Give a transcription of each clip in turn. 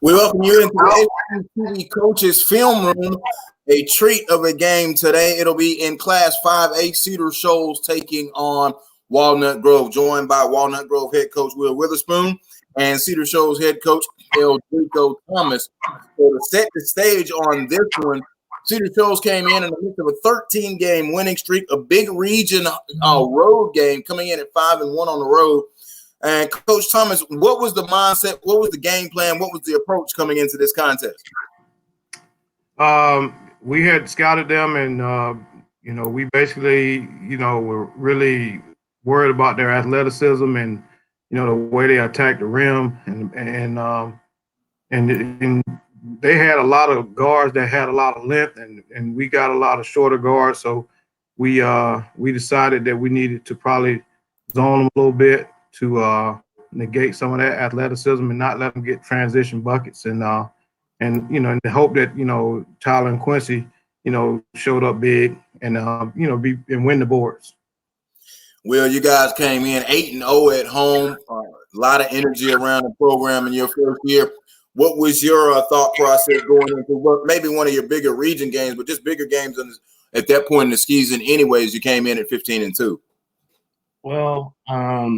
We welcome you into the SUVtv Coaches Film Room. A treat of a game today. It'll be in Class 5A. Cedar Shoals taking on Walnut Grove, joined by Walnut Grove head coach Will Witherspoon and Cedar Shoals head coach Eldrico Thomas. So to set the stage on this one, Cedar Shoals came in the midst of a 13-game winning streak, a big region road game, coming in at 5-1 on the road. And Coach Thomas, what was the mindset? What was the game plan? What was the approach coming into this contest? We had scouted them, and we basically, were really worried about their athleticism and the way they attacked the rim, and they had a lot of guards that had a lot of length, and we got a lot of shorter guards. So we decided that we needed to probably zone them a little bit to negate some of that athleticism and not let them get transition buckets, and in the hope that Tyler and Quincy showed up big and win the boards. Well, you guys came in 8-0 at home. A lot of energy around the program in your first year. What was your thought process going into maybe one of your bigger region games, but just bigger games at that point in the season? Anyways, you came in at 15-2. Well, I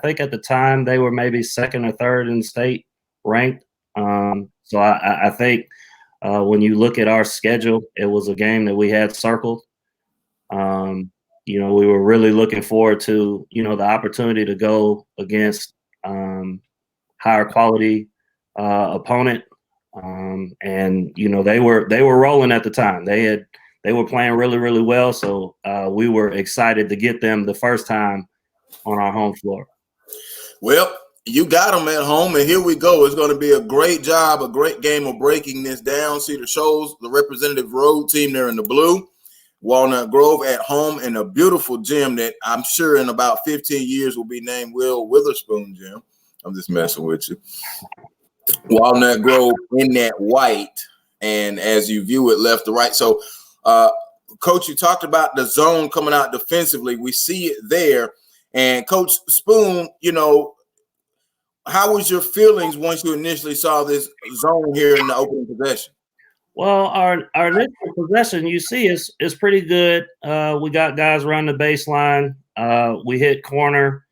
think at the time they were maybe second or third in state ranked. So I think when you look at our schedule, it was a game that we had circled. We were really looking forward to, the opportunity to go against higher quality opponent. And they were rolling at the time. They were playing really, really well. So we were excited to get them the first time on our home floor. Well, you got them at home, and here we go. It's going to be a great job, a great game of breaking this down. Cedar Shoals, the representative road team, there in the blue. Walnut Grove at home in a beautiful gym that I'm sure in about 15 years will be named Will Witherspoon Gym. I'm just messing with you. Walnut Grove in that white, and as you view it left to right. So, Coach, you talked about the zone coming out defensively. We see it there. And Coach Spoon, how was your feelings once you initially saw this zone here in the opening possession? Well, our initial possession, you see, is pretty good. We got guys around the baseline. We hit corner.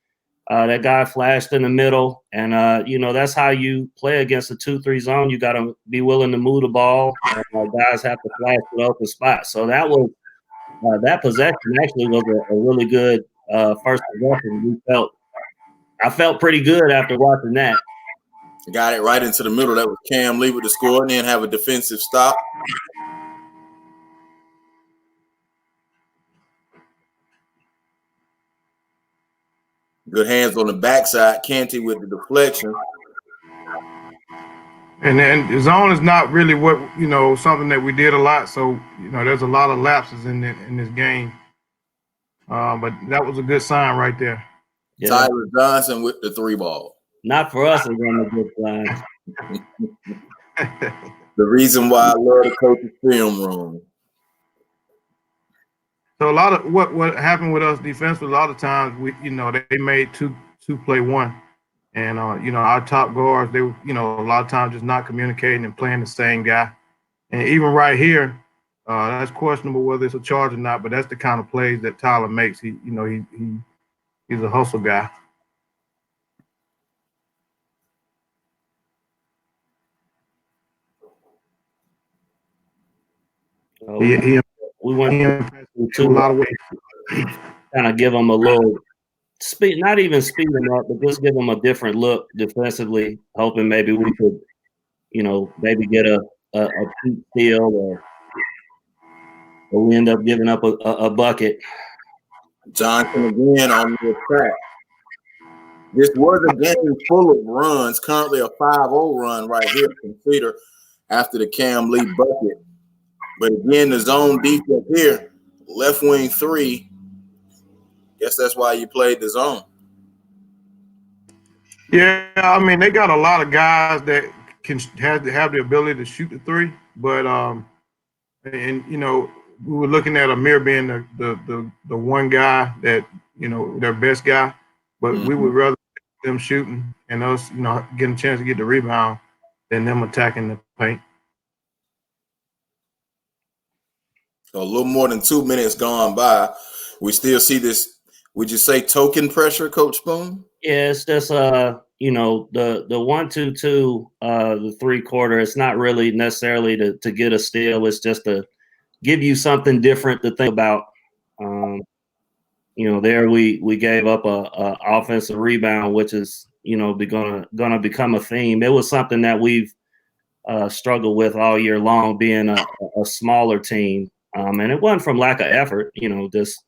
That guy flashed in the middle. And, that's how you play against a 2-3 zone. You got to be willing to move the ball. Guys have to flash to open spots. So that possession actually was a really good first possession. I felt pretty good after watching that. Got it right into the middle. That was Cam Lee with the score, and then have a defensive stop. Good hands on the backside. Canty with the deflection. And then the zone is not really something that we did a lot. So, there's a lot of lapses in this game. But that was a good sign right there. Yeah. Tyler Johnson with the 3 ball. Not for us, it's a good sign. The reason why I love the coach's film room. So a lot of what happened with us defensively, a lot of times they made two play one, and our top guards, they were a lot of times just not communicating and playing the same guy. And even right here, that's questionable whether it's a charge or not, but that's the kind of plays that Tyler makes. He's a hustle guy. We went to a lot of ways, kind of give them a little speed, not even speed them up, but just give them a different look defensively, hoping maybe we could, maybe get a peak steal or we end up giving up a bucket. Johnson again on the attack. This was a game full of runs, currently a 5-0 run right here from Cedar after the Cam Lee bucket. But again, the zone defense here, left wing 3. Guess that's why you played the zone. Yeah, I mean, they got a lot of guys that can have the ability to shoot the 3, but we were looking at Amir being the one guy that their best guy, but we would rather them shooting and us, getting a chance to get the rebound than them attacking the paint. So a little more than 2 minutes gone by. We still see this, would you say, token pressure, Coach Spoon? Yeah, it's just the 1-2-2, the 3-quarter. It's not really necessarily to get a steal. It's just to give you something different to think about. There we gave up a offensive rebound, which is gonna become a theme. It was something that we've struggled with all year long, being a smaller team, and it wasn't from lack of effort. Just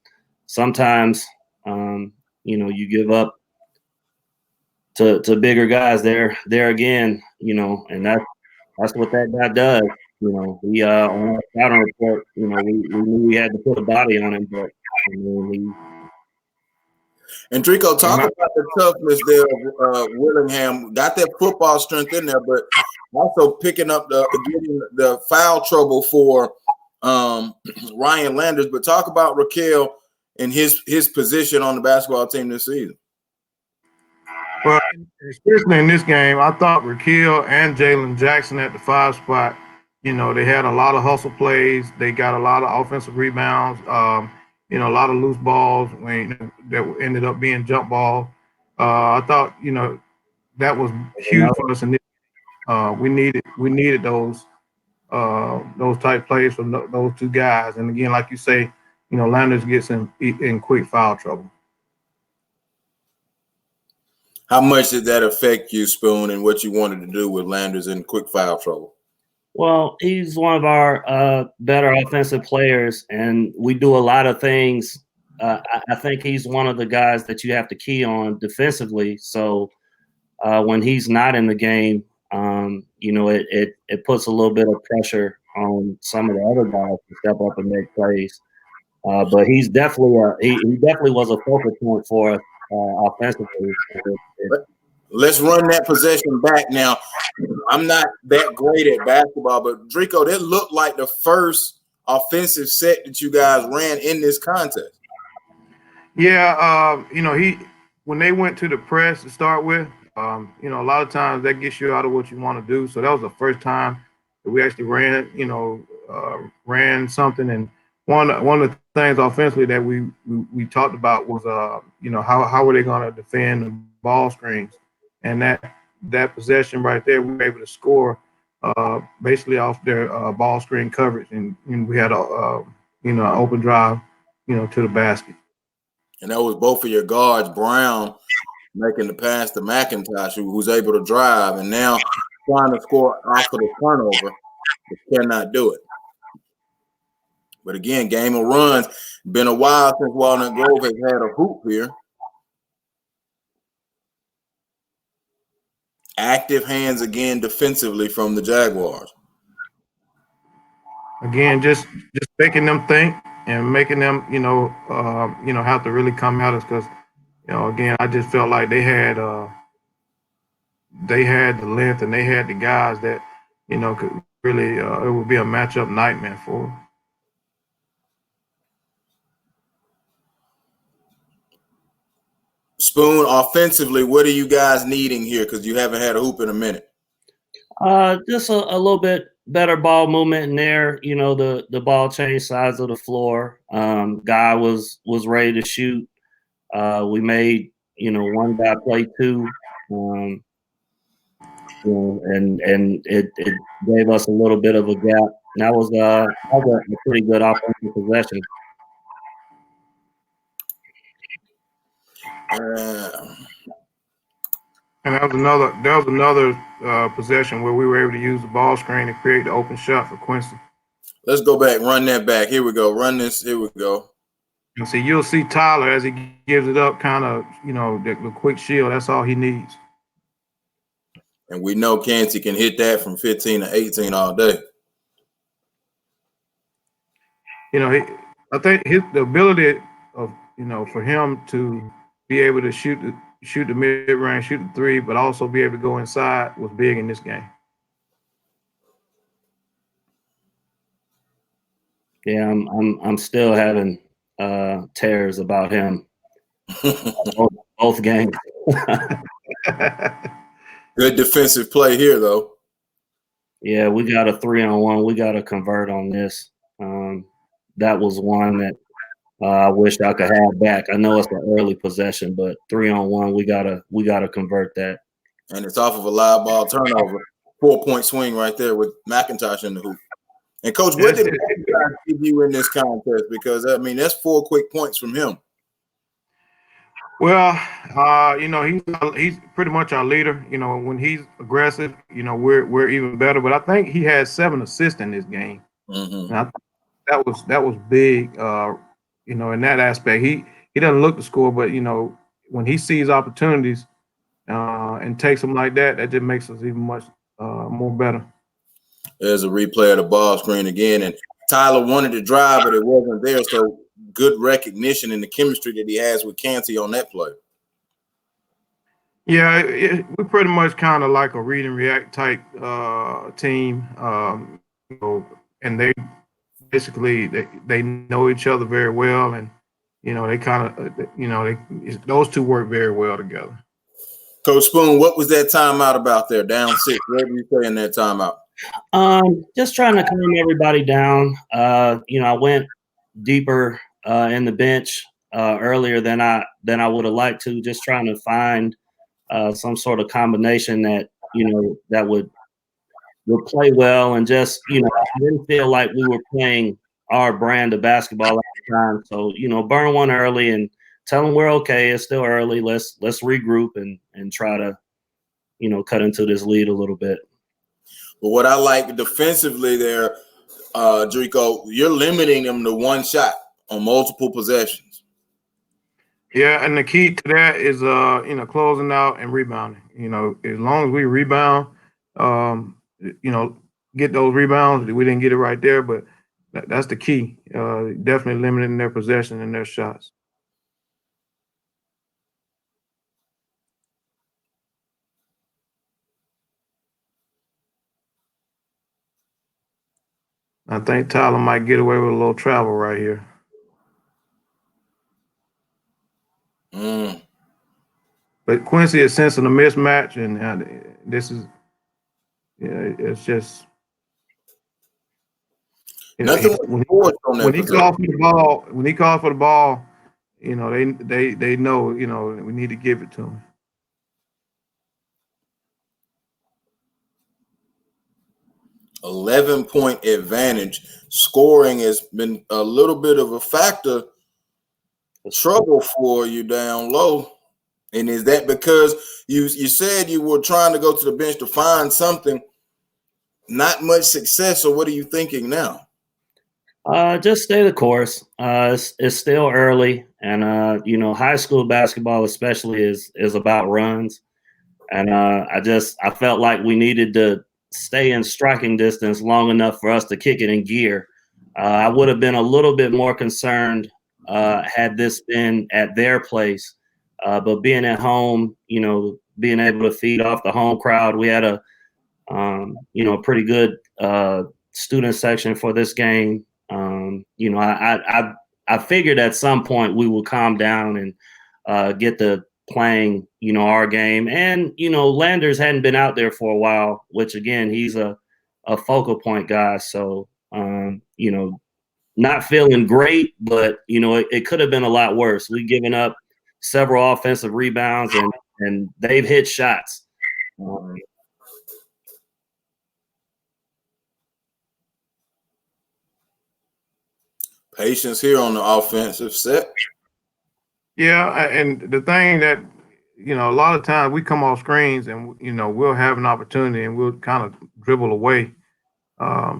sometimes you give up to bigger guys. There again, and that's what that guy does. We on our scouting report, we knew we had to put a body on him, but And Drico, talk about the toughness there of Willingham. Got that football strength in there, but also picking up getting the foul trouble for Ryan Landers. But talk about Raquel and his position on the basketball team this season. Well, especially in this game, I thought Raquel and Jalen Jackson at the 5 spot, they had a lot of hustle plays. They got a lot of offensive rebounds. A lot of loose balls that ended up being jump ball. I thought, that was huge for us. And we needed those type plays from those two guys. And again, like you say, Landers gets in quick foul trouble. How much did that affect you, Spoon, and what you wanted to do with Landers in quick foul trouble? Well, he's one of our better offensive players, and we do a lot of things. I think he's one of the guys that you have to key on defensively. So when he's not in the game, it puts a little bit of pressure on some of the other guys to step up and make plays. But he's definitely he definitely was a focal point for us offensively. Let's run that possession back now. I'm not that great at basketball, but Drico, that looked like the first offensive set that you guys ran in this contest. Yeah, when they went to the press to start with, a lot of times that gets you out of what you want to do. So that was the first time that we actually ran something. And one of the things offensively that we talked about was, how were they going to defend the ball screens? And that possession right there, we were able to score basically off their ball screen coverage, and we had an open drive, to the basket. And that was both of your guards, Brown making the pass to McIntosh, who's able to drive, and now trying to score off of the turnover, but cannot do it. But again, game of runs. Been a while since Walnut Grove has had a hoop here. Active hands again defensively from the Jaguars. Again, just making them think and making them, have to really come at us because, again, I just felt like they had the length and they had the guys that, could really it would be a matchup nightmare for them. Spoon, offensively, what are you guys needing here? Because you haven't had a hoop in a minute. Just a little bit better ball movement in there. The ball change sides of the floor. Guy was ready to shoot. We made one guy play two. And it gave us a little bit of a gap. And that was a pretty good offensive possession. And that was another possession where we were able to use the ball screen to create the open shot for Quincy. Let's go back, run that back. Here we go. Run this. Here we go. And see, you'll see Tyler as he gives it up, kind of, the quick shield. That's all he needs. And we know Canty can hit that from 15 to 18 all day. I think the ability of, for him to be able to shoot the mid-range, shoot the three, but also be able to go inside was big in this game. Yeah, I'm still having tears about him. both games. Good defensive play here, though. Yeah, we got a 3-on-1. We got to convert on this. That was one that I wish I could have back. I know it's an early possession, but 3-on-1, we gotta convert that. And it's off of a live ball turnover. 4-point swing right there with McIntosh in the hoop. And Coach, what did McIntosh give you in this contest? Because I mean, that's 4 quick points from him. Well, he's pretty much our leader. You know, when he's aggressive, we're even better. But I think he had 7 assists in this game. Mm-hmm. And that was big. In that aspect, he doesn't look to score, but when he sees opportunities and takes them like that, that just makes us even much more better. There's a replay of the ball screen again, and Tyler wanted to drive, but it wasn't there. So good recognition in the chemistry that he has with Canty on that play. Yeah, we're pretty much kind of like a read and react type team, and they basically they know each other very well, and they kind of those two work very well together. Coach Spoon, what was that timeout about there? Down 6. What were you saying in that timeout? Just trying to calm everybody down. I went deeper in the bench earlier than I would have liked to. Just trying to find some sort of combination that that would play well, and just I didn't feel like we were playing our brand of basketball at the time. So burn one early and tell them we're okay. It's still early. Let's regroup and try to cut into this lead a little bit. But what I like defensively there, Drico, you're limiting them to one shot on multiple possessions. Yeah, and the key to that is closing out and rebounding. As long as we rebound, get those rebounds. We didn't get it right there, but that's the key. Definitely limiting their possession and their shots. I think Tyler might get away with a little travel right here. But Quincy is sensing a mismatch, and this is, it's just. When he called for the ball, they know, we need to give it to him. $11-point advantage. Scoring has been a little bit of a factor, trouble for you down low. And is that because you said you were trying to go to the bench to find something, not much success, or what are you thinking now? Just stay the course. It's still early, and high school basketball especially is about runs, and I felt like we needed to stay in striking distance long enough for us to kick it in gear. I would have been a little bit more concerned had this been at their place, but being at home, being able to feed off the home crowd, we had a pretty good student section for this game. I figured at some point we would calm down and get to playing, our game. And, Landers hadn't been out there for a while, which again, he's a focal point guy. So, not feeling great, but, it could have been a lot worse. We've given up several offensive rebounds and they've hit shots. Patience here on the offensive set. Yeah, and the thing that, a lot of times we come off screens and, we'll have an opportunity and we'll kind of dribble away, but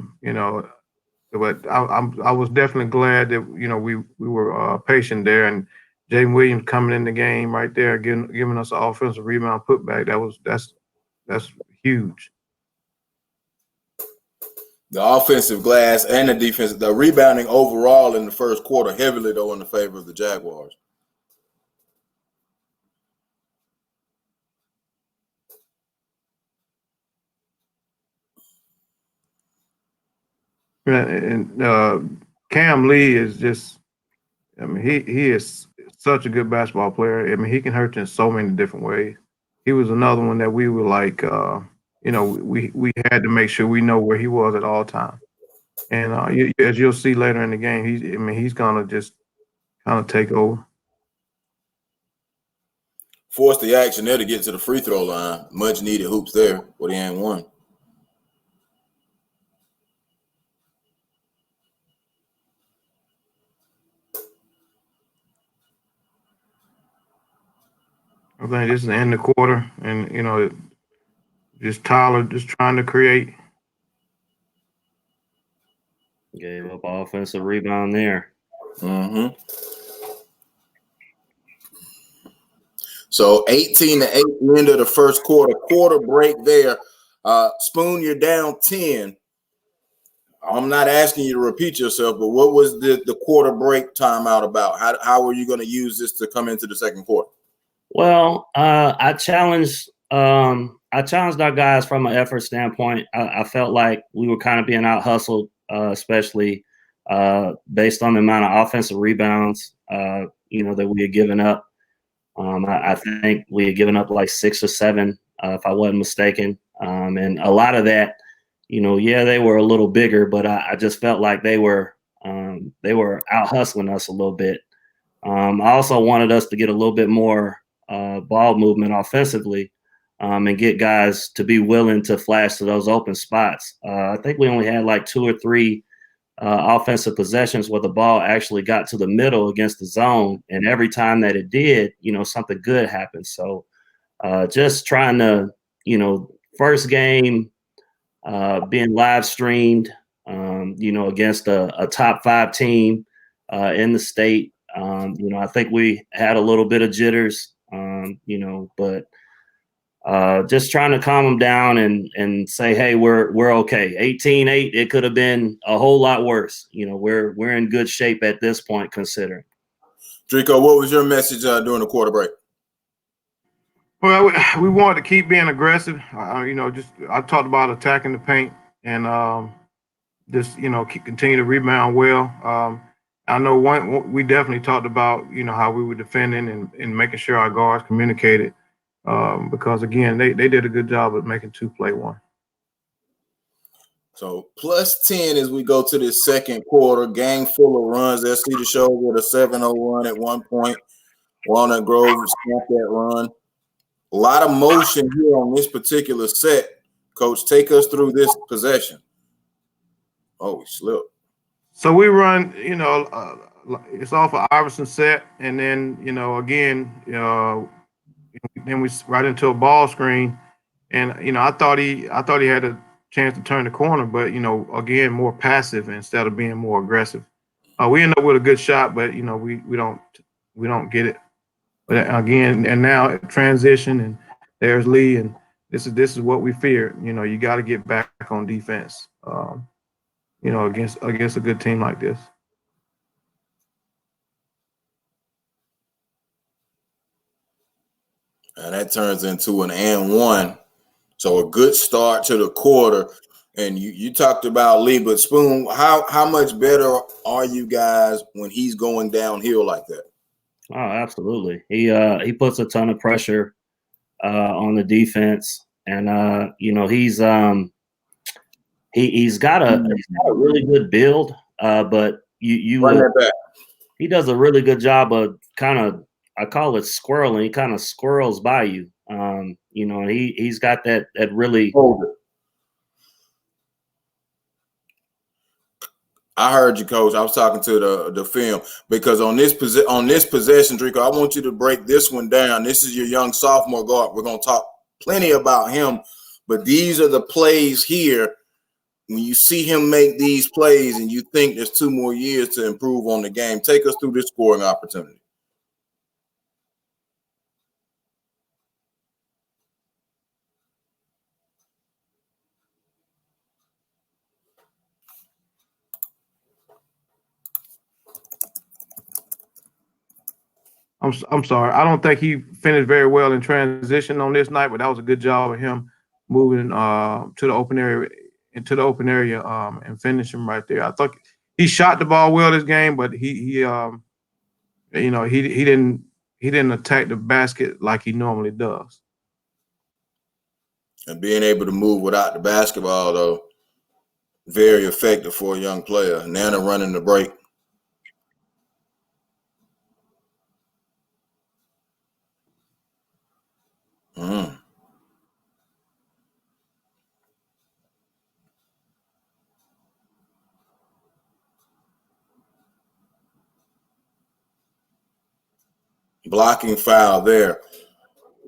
I was definitely glad that, we were patient there, and Jaden Williams coming in the game right there, giving us an offensive rebound putback. That's huge. The offensive glass and the defense, the rebounding overall in the first quarter, heavily though in the favor of the Jaguars. And Cam Lee is just, he is such a good basketball player. I mean, he can hurt you in so many different ways. he was another one that we were like, we had to make sure we know where he was at all times. And as you'll see later in the game, he's gonna just kind of take over. Force the action there to get to the free throw line. Much needed hoops there for the and one. I think this is the end of the quarter, and just Tyler just trying to create. Gave up offensive rebound there. Mm-hmm. So 18-8, end of the first quarter. Quarter break there. Spoon, you're down 10. I'm not asking you to repeat yourself, but what was the quarter break timeout about? How are you going to use this to come into the second quarter? Well, I challenged our guys from an effort standpoint. I felt like we were kind of being out hustled, especially based on the amount of offensive rebounds, that we had given up. I think we had given up like 6 or 7, if I wasn't mistaken. And a lot of that, they were a little bigger, but I just felt like they were out hustling us a little bit. I also wanted us to get a little bit more ball movement offensively, and get guys to be willing to flash to those open spots. I think we only had like 2 or 3 offensive possessions where the ball actually got to the middle against the zone, and every time that it did, something good happened. So just trying to, first game being live streamed, against a top 5 team in the state. I think we had a little bit of jitters, but just trying to calm them down and say, hey, we're okay. 18-8, it could have been a whole lot worse. We're in good shape at this point, considering. Drico, what was your message during the quarter break? Well, we wanted to keep being aggressive. I talked about attacking the paint and just continue to rebound well. I know we definitely talked about how we were defending and making sure our guards communicated. Because again, they did a good job of making 2 play 1. So +10 as we go to this second quarter. Game full of runs. There, Cedar Shoals with a 7-0 run at one point. Walnut Grove snapped that run. A lot of motion here on this particular set. Coach, take us through this possession. Oh, we slipped. So we run, it's off of Iverson set, and then then we right into a ball screen, and I thought he had a chance to turn the corner, but again, more passive instead of being more aggressive. We end up with a good shot, but we don't get it. But again, and now transition, and there's Lee, and this is what we fear. You got to get back on defense. Against a good team like this. And that turns into an and one. So a good start to the quarter. And you talked about Lee, but Spoon, how much better are you guys when he's going downhill like that? Oh, absolutely. He puts a ton of pressure on the defense, and he's got a really good build, but he does a really good job of kind of, I call it squirreling. He kind of squirrels by you, and he's got that really. I heard you, Coach. I was talking to the film because on this possession, Drico, I want you to break this one down. This is your young sophomore guard. We're going to talk plenty about him, but these are the plays here. When you see him make these plays and you think there's 2 more years to improve on the game, take us through this scoring opportunity. I'm sorry. I don't think he finished very well in transition on this night, but that was a good job of him moving to the open area and finishing right there. I thought he shot the ball well this game, but he didn't attack the basket like he normally does. And being able to move without the basketball, though, very effective for a young player. Nana running the break. Blocking foul there.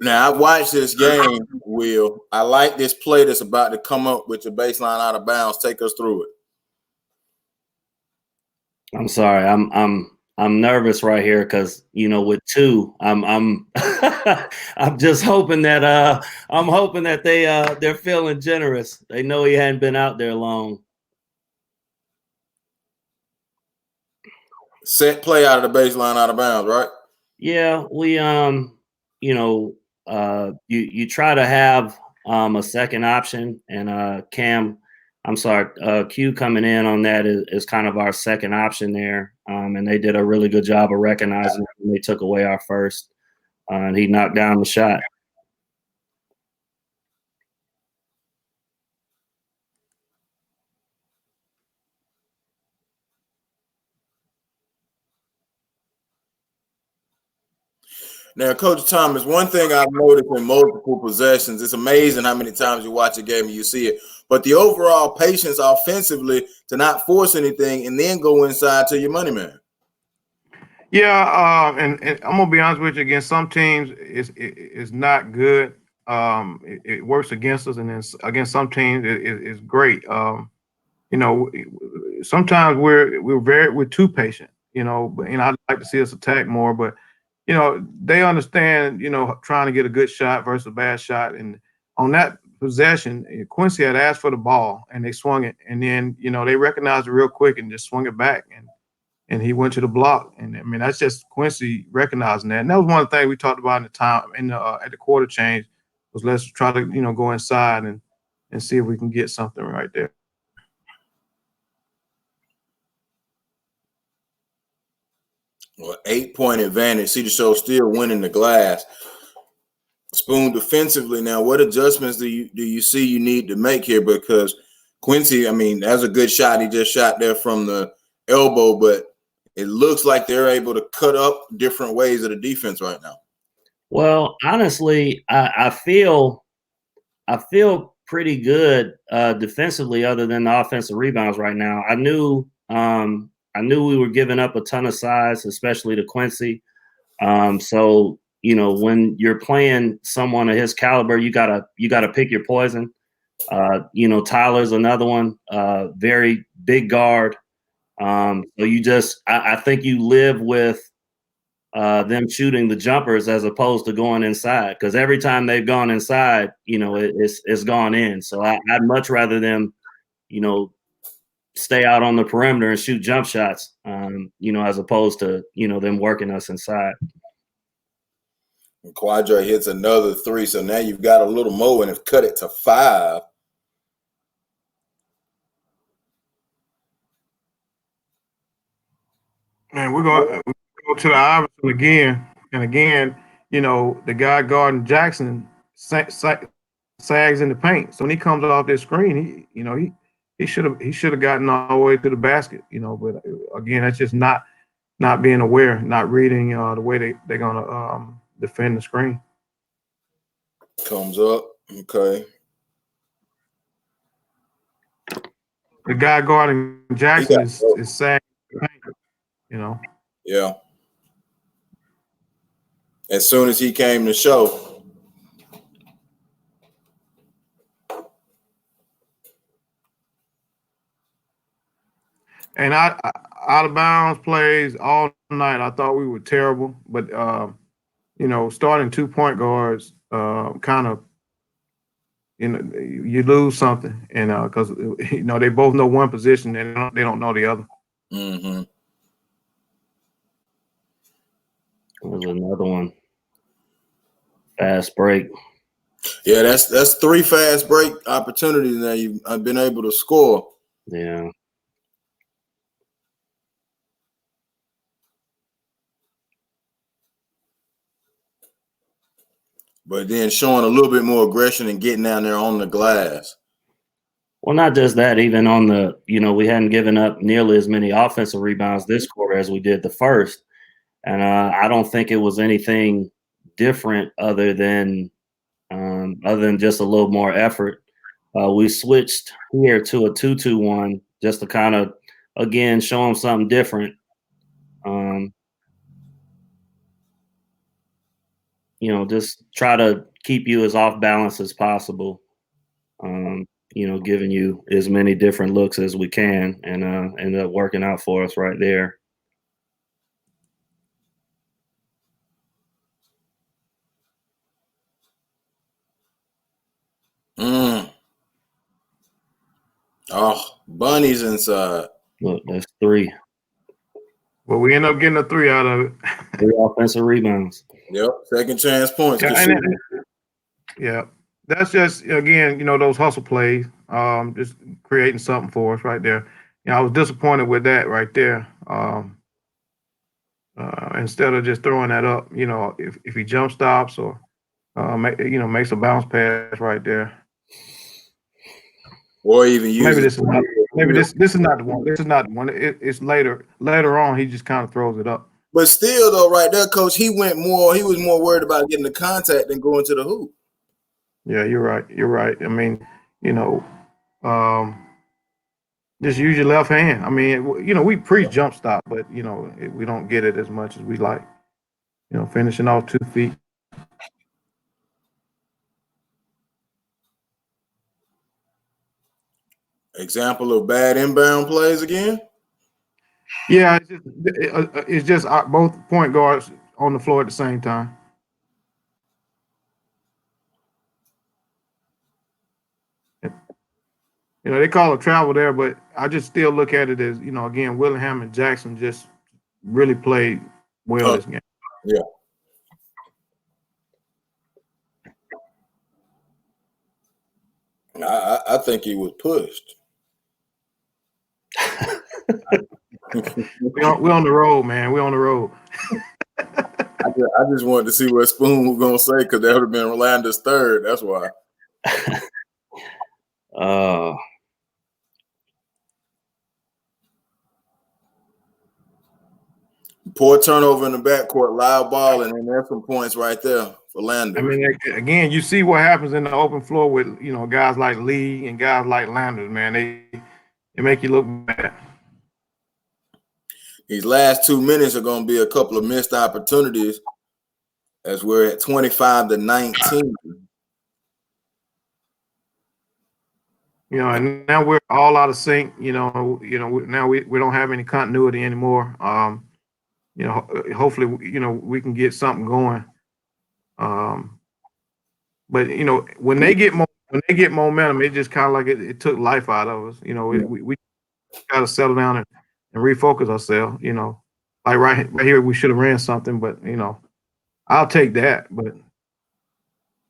Now, I watched this game, Will. I like this play that's about to come up with your baseline out of bounds. Take us through it. I'm sorry. I'm nervous right here because with two, I'm I'm just hoping that they're feeling generous. They know he hadn't been out there long. Set play out of the baseline out of bounds, right? Yeah, we you try to have a second option, and Q coming in on that is kind of our second option there, and they did a really good job of recognizing it when they took away our first, and he knocked down the shot. Now, Coach Thomas, one thing I've noticed in multiple possessions, it's amazing how many times you watch a game and you see it, but the overall patience offensively to not force anything and then go inside to your money man. Yeah, and I'm gonna be honest with you. Against some teams, it's not good. It works against us, and then against some teams, it's great. Sometimes we're too patient. But I'd like to see us attack more, but they understand. Trying to get a good shot versus a bad shot, and on that possession, Quincy had asked for the ball, and they swung it, and then they recognized it real quick and just swung it back, and he went to the block. And I mean, that's just Quincy recognizing that. And that was one of the things we talked about at the quarter change was let's try to, go inside and see if we can get something right there. Well, 8-point advantage. Cedar Shoals still winning the glass. Spoon defensively now, what adjustments do you see you need to make here? Because Quincy, I mean, that's a good shot. He just shot there from the elbow, but it looks like they're able to cut up different ways of the defense right now. Well, honestly, I feel pretty good defensively, other than the offensive rebounds right now. I knew we were giving up a ton of size, especially to Quincy. So when you're playing someone of his caliber, you gotta pick your poison. Tyler's another one, very big guard. So I think you live with them shooting the jumpers as opposed to going inside, because every time they've gone inside, it's gone in. So I'd much rather them, stay out on the perimeter and shoot jump shots, as opposed to, them working us inside. Quadra hits another three, so now you've got a little more and have cut it to 5. Man, we're going to go to the Iverson again. And again, the guy guarding Jackson sags in the paint. So when he comes off this screen, he should have gotten all the way to the basket, but again, that's just not being aware, not reading the way they're going to defend the screen. Comes up. Okay. The guy guarding Jackson is sagging, Yeah. As soon as he came to show. And out of bounds plays all night. I thought we were terrible, but starting 2 point guards kind of, you lose something, and because they both know one position and they don't know the other. Mm-hmm. There's another one. Fast break. Yeah, that's 3 fast break opportunities that I've been able to score. Yeah. but then showing a little bit more aggression and getting down there on the glass. Well, not just that, even on the, we hadn't given up nearly as many offensive rebounds this quarter as we did the first. And I don't think it was anything different other than just a little more effort. We switched here to a 2-2-1 just to kind of, again, show them something different. Just try to keep you as off balance as possible. Giving you as many different looks as we can, and ended up working out for us right there. Oh, bunnies inside. Look, that's 3. Well, we end up getting a 3 out of it. 3 offensive rebounds. Yep, second chance points. Yeah, that's just, again, those hustle plays, just creating something for us right there. I was disappointed with that right there. Instead of just throwing that up, if he jump stops or makes a bounce pass right there, or even maybe this is not the one. This is not the one. It's later on. He just kind of throws it up. But still, though, right there, Coach, he was more worried about getting the contact than going to the hoop. Yeah, you're right. You're right. I mean, just use your left hand. I mean, we preach jump stop, but we don't get it as much as we like. Finishing off 2 feet. Example of bad inbound plays again. Yeah, it's just both point guards on the floor at the same time. They call it travel there, but I just still look at it as, again, Willingham and Jackson just really played well this game. Yeah. I think he was pushed. We're on the road, man. We're on the road. I just wanted to see what Spoon was going to say because that would have been Rolando's third. That's why. Poor turnover in the backcourt, loud ball, and then there's some points right there for Lando. I mean, again, you see what happens in the open floor with guys like Lee and guys like Landers, man. They make you look bad. These last 2 minutes are going to be a couple of missed opportunities as we're at 25-19. And now we're all out of sync. Now we don't have any continuity anymore. Hopefully, we can get something going. But when they get momentum, it just kind of like it took life out of us. We got to settle down and refocus ourselves. Like right here, we should have ran something, but I'll take that. But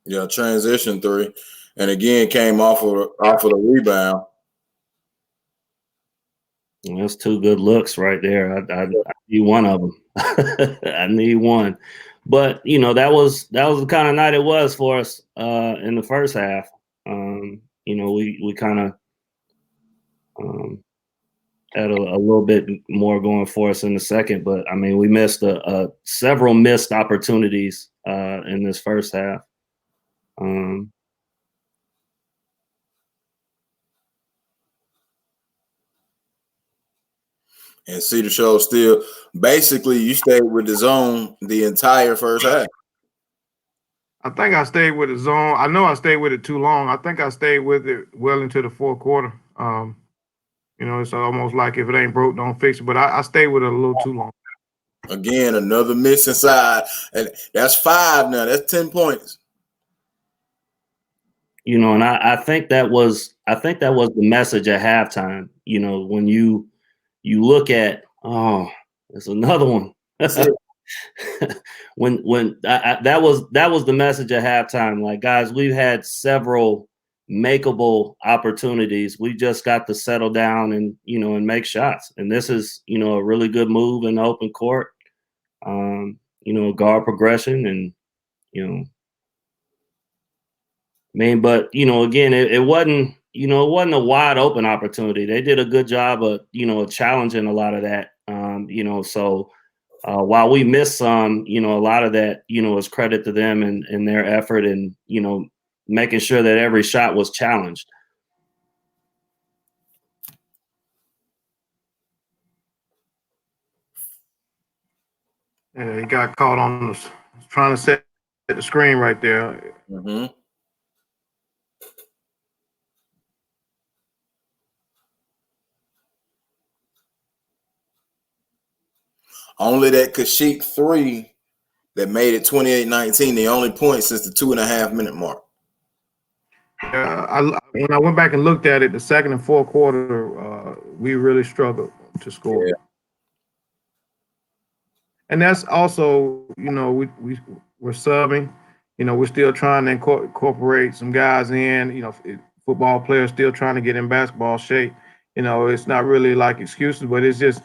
yeah, transition 3, and again came off of the rebound. That's 2 good looks right there. I need one of them. I need one. But that was the kind of night it was for us in the first half. We kind of had a little bit more going for us in the second, but I mean we missed several missed opportunities in this first half. And Cedar Shoals still basically you stayed with the zone the entire first half. I think I stayed with the zone. I know I stayed with it too long. I think I stayed with it well into the fourth quarter. It's almost like if it ain't broke, don't fix it. But I stayed with it a little too long. Again, another miss inside, and that's 5 now. That's 10 points. And I think that was the message at halftime. When you look at there's another one. when that was the message at halftime. Like, guys, we've had several makeable opportunities. We just got to settle down and make shots. And this is a really good move in the open court. Guard progression and mean, but again, it wasn't it wasn't a wide open opportunity. They did a good job of challenging a lot of that. So while we missed some, a lot of that is credit to them and their effort and making sure that every shot was challenged. Yeah, he got caught on this, trying to set the screen right there. Mm-hmm. Only that Kashyyyk 3 that made it 28-19, the only point since the 2.5-minute mark. When I went back and looked at it, the second and fourth quarter, we really struggled to score. Yeah. And that's also, we're subbing. We're still trying to incorporate some guys in. Football players still trying to get in basketball shape. It's not really like excuses, but it's just,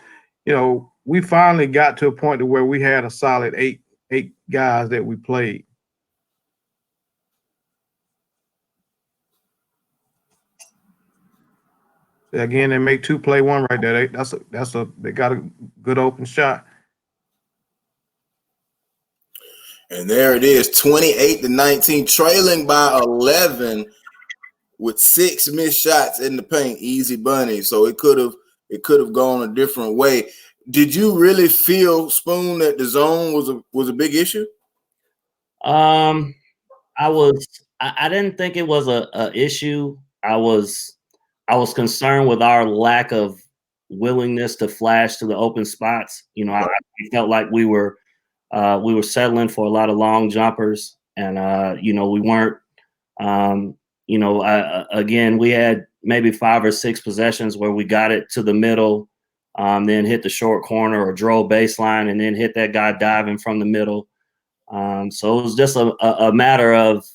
we finally got to a point to where we had a solid eight guys that we played. Again, they make 2 play 1 right there. They got a good open shot. And there it is, 28-19, trailing by 11 with 6 missed shots in the paint. Easy bunny. So it could have gone a different way. Did you really feel, Spoon, that the zone was a big issue? I didn't think it was a issue. I was concerned with our lack of willingness to flash to the open spots. I felt like we were settling for a lot of long jumpers, and we weren't. Again, we had maybe 5 or 6 possessions where we got it to the middle, then hit the short corner or drove baseline, and then hit that guy diving from the middle. So it was just a matter of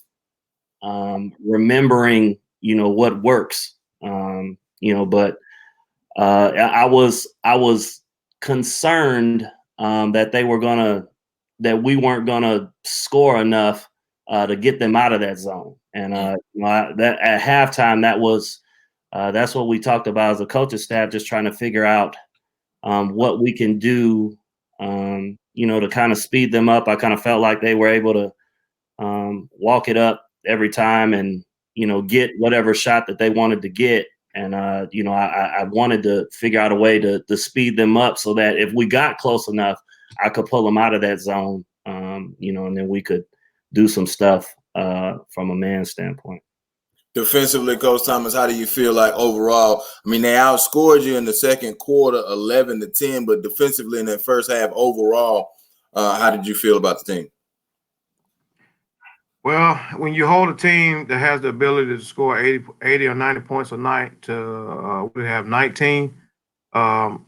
remembering, what works. But I was concerned that we weren't gonna score enough to get them out of that zone. And that at halftime, that's what we talked about as a coaching staff, just trying to figure out what we can do, to kind of speed them up. I kind of felt like they were able to walk it up every time and get whatever shot that they wanted to get. And I wanted to figure out a way to speed them up so that if we got close enough, I could pull them out of that zone, and then we could do some stuff from a man standpoint. Defensively, Coach Thomas, how do you feel like overall? I mean, they outscored you in the second quarter 11-10, but defensively in that first half overall, how did you feel about the team? Well, when you hold a team that has the ability to score 80 or 90 points a night to we have 19, I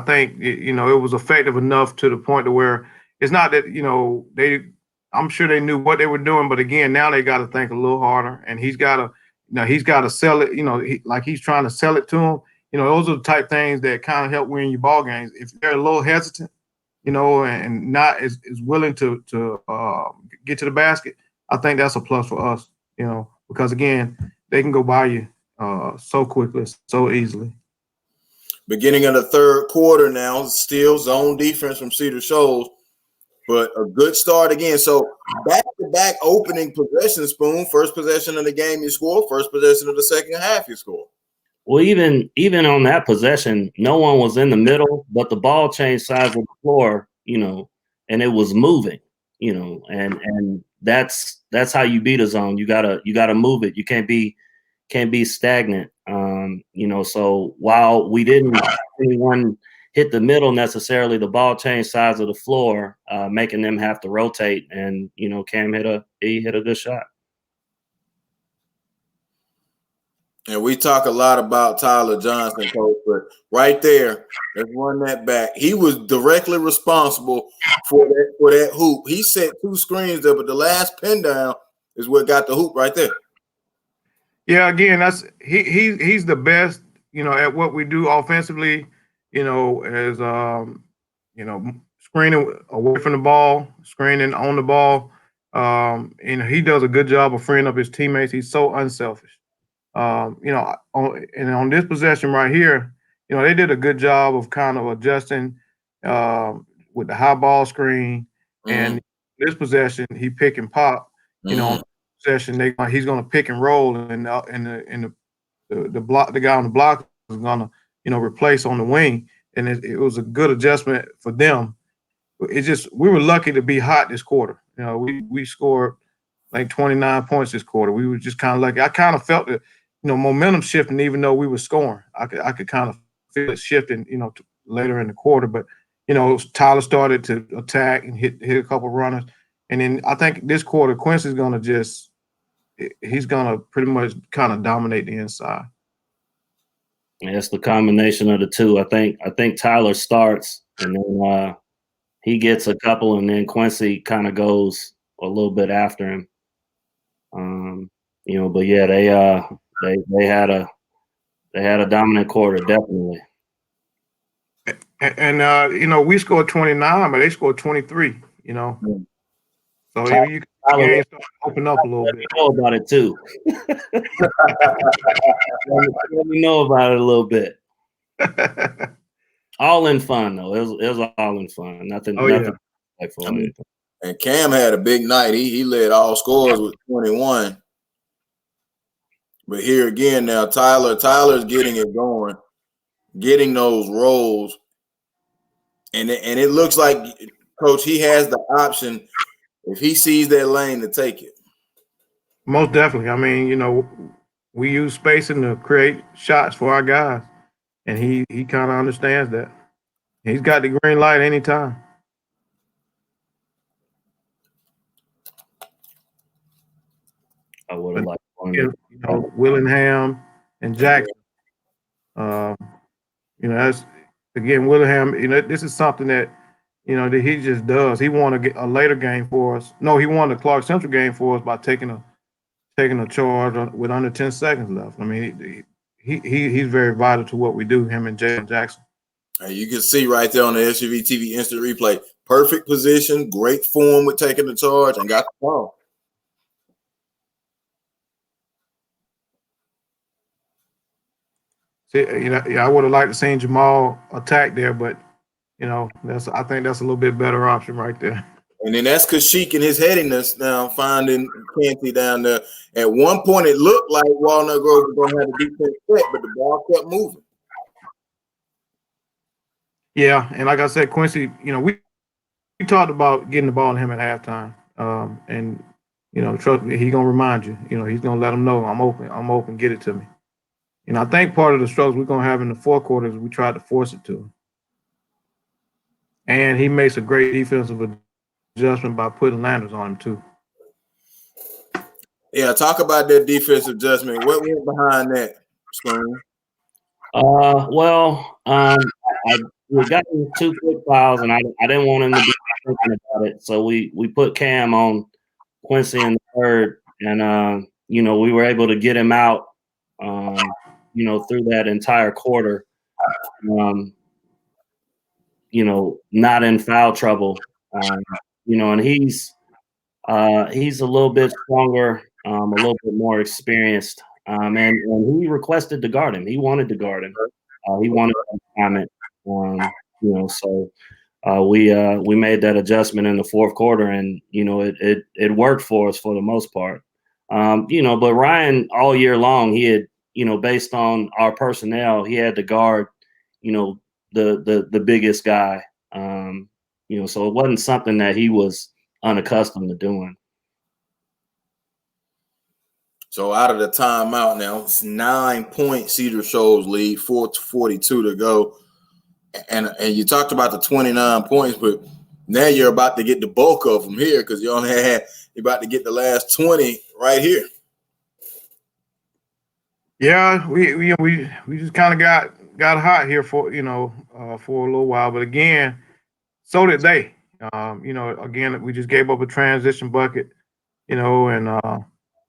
think it was effective enough to the point to where it's not that I'm sure they knew what they were doing, but again, now they got to think a little harder, and he's got to sell it. Like he's trying to sell it to them. Those are the type things that kind of help win your ball games. If they're a little hesitant, and not as willing to get to the basket, I think that's a plus for us. Because again, they can go by you so quickly, so easily. Beginning of the third quarter now, still zone defense from Cedar Shoals, but a good start again. So back-to-back opening possession, Spoon. First possession of the game you score. First possession of the second half you score. Well, even on that possession, no one was in the middle, but the ball changed sides of the floor, and it was moving, and that's how you beat a zone. You gotta move it. You can't be stagnant. So while we didn't anyone hit the middle necessarily, the ball changed sides of the floor, making them have to rotate. And Cam hit a good shot. And we talk a lot about Tyler Johnson, Coach, but right there, let's run that back. He was directly responsible for that hoop. He set 2 screens there, but the last pin down is what got the hoop right there. Yeah, again, he's the best, at what we do offensively, as screening away from the ball, screening on the ball. And he does a good job of freeing up his teammates. He's so unselfish. On this possession right here, they did a good job of kind of adjusting with the high ball screen. And this possession, he pick and pop. On possession, he's going to pick and roll, and the block, the guy on the block is going to replace on the wing, and it was a good adjustment for them. It just, we were lucky to be hot this quarter. We scored like 29 points this quarter. We were just kind of lucky. I kind of felt it, momentum shifting, even though we were scoring. I could kind of feel it shifting, later in the quarter. But Tyler started to attack and hit a couple runners, and then I think this quarter Quincy's going to he's going to pretty much kind of dominate the inside. Yeah, it's the combination of the two. I think Tyler starts, and then he gets a couple, and then Quincy kind of goes a little bit after him. But yeah, they had a dominant quarter, definitely. And we scored 29, but they scored 23. So you can start open up a little bit. Know about it too. Let me know about it a little bit. All in fun though. It was all in fun. Nothing. And Cam had a big night. He led all scorers with 21. But here again now, Tyler's getting it going, getting those rolls, and it looks like, Coach, he has the option if he sees that lane to take it. Most definitely. I mean, we use spacing to create shots for our guys, and he kind of understands that. He's got the green light anytime. I would have liked Willingham and Jackson. That's again Willingham. This is something that that he just does. He won a later game for us. No, he won the Clark Central game for us by taking a charge with under 10 seconds left. I mean, he's very vital to what we do. Him and Jalen Jackson. You can see right there on the SUVtv instant replay. Perfect position, great form with taking the charge, and got the ball. See, I would have liked to seen Jamal attack there, but I think that's a little bit better option right there. And then that's Kashyyyk and his headiness now finding Canty down there. At one point, it looked like Walnut Grove was going to have a defense set, but the ball kept moving. Yeah, and like I said, Quincy, we talked about getting the ball to him at halftime, and trust me, he's gonna remind you. He's gonna let him know I'm open, get it to me. I think part of the struggles we're gonna have in the fourth quarter is we tried to force it to him, and he makes a great defensive adjustment by putting Landers on him too. Yeah, talk about that defensive adjustment. What went behind that, Spoon? We got 2 quick fouls, and I didn't want him to be thinking about it. So we put Cam on Quincy in the third, and we were able to get him out, through that entire quarter, not in foul trouble, and he's a little bit stronger, a little bit more experienced, and he requested to guard him. He wanted to guard him. He wanted to comment. So we made that adjustment in the fourth quarter, and it worked for us for the most part. But Ryan all year long, he had based on our personnel, he had to guard the biggest guy. So it wasn't something that he was unaccustomed to doing. So out of the timeout now, it's 9-point Cedar Shoals lead, 4:42 to go. And you talked about the 29 points, but now you're about to get the bulk of them here because you're about to get the last 20 right here. Yeah, we just kind of got hot here for for a little while, but again, so did they. Again, we just gave up a transition bucket, and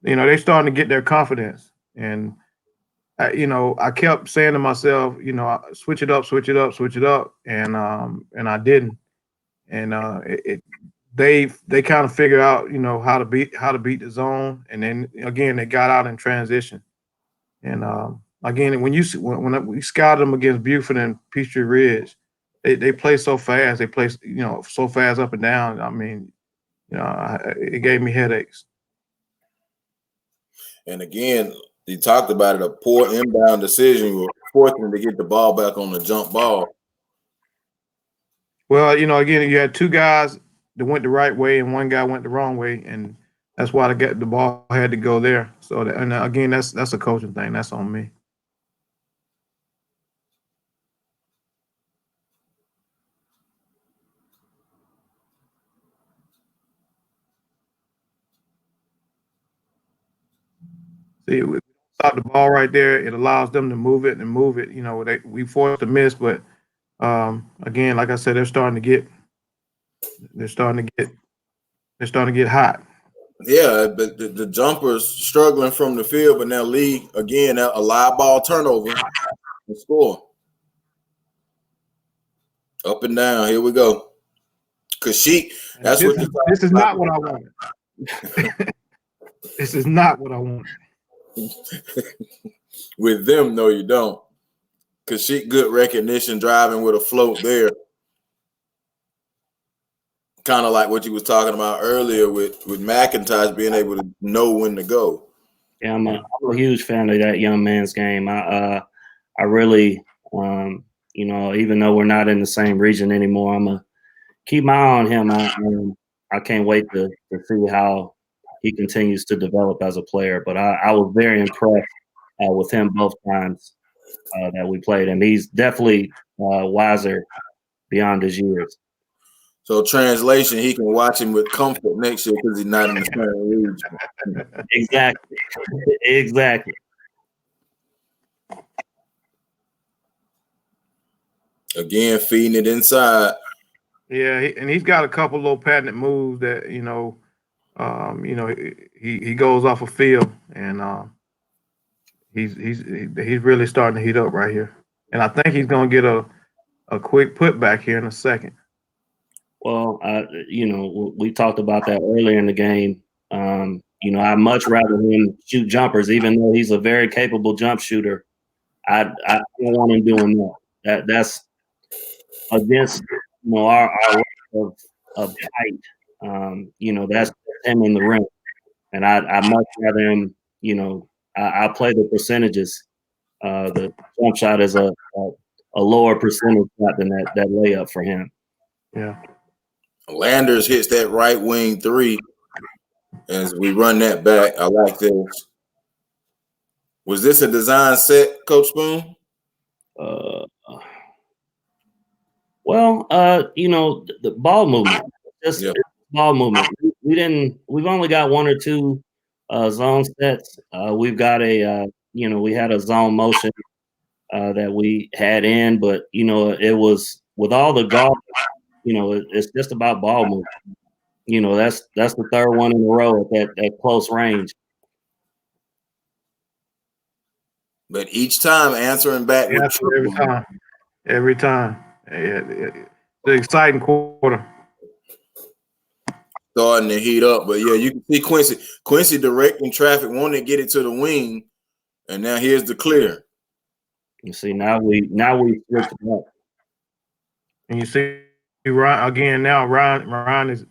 they starting to get their confidence, and I kept saying to myself, switch it up, and I didn't, and they kind of figured out, how to beat the zone, and then again they got out in transition. And again, when when we scouted them against Buford and Peachtree Ridge, they play so fast. They play so fast up and down. I mean, it gave me headaches. And again, you talked about it, a poor inbound decision. You were fortunate to get the ball back on the jump ball. Well, again, you had two guys that went the right way and one guy went the wrong way, and that's why the ball had to go there. So, again, that's a coaching thing. That's on me. See, we stop the ball right there. It allows them to move it and move it. We forced a miss, but again, like I said, they're starting to get hot. Yeah, but the jumpers struggling from the field, but now Lee again a live ball turnover and score. Up and down. Here we go. Cause this is not what I wanted. This is not what I wanted. With them, no, you don't. Cause good recognition, driving with a float there. Kind of like what you was talking about earlier with McIntosh being able to know when to go. Yeah, I'm a huge fan of that young man's game. I really, even though we're not in the same region anymore, I'm gonna keep my eye on him. I can't wait to see how he continues to develop as a player. But I was very impressed with him both times that we played him. He's definitely wiser beyond his years. So translation, he can watch him with comfort next year because he's not in the same region. Exactly. Again, feeding it inside. Yeah, he's got a couple little patented moves that he goes off a field, and he's really starting to heat up right here. And I think he's going to get a quick putback here in a second. Well, we talked about that earlier in the game. I'd much rather him shoot jumpers, even though he's a very capable jump shooter. I don't want him doing that. That's against our of height. That's him in the rim, and I much rather him. I play the percentages. The jump shot is a lower percentage shot than that layup for him. Yeah. Landers hits that right wing three as we run that back. I like this. Was this a design set, Coach Spoon? The ball movement. Ball movement. We've only got one or two zone sets. We've got we had a zone motion that we had in, but it was with all the guard. It's just about ball movement. That's the third one in a row at close range. But each time answering back with every time. It's an exciting quarter. Starting to heat up, but yeah, you can see Quincy directing traffic, wanting to get it to the wing, and now here's the clear. You see, now we switch it up, and you see Ryan again. Now Ryan is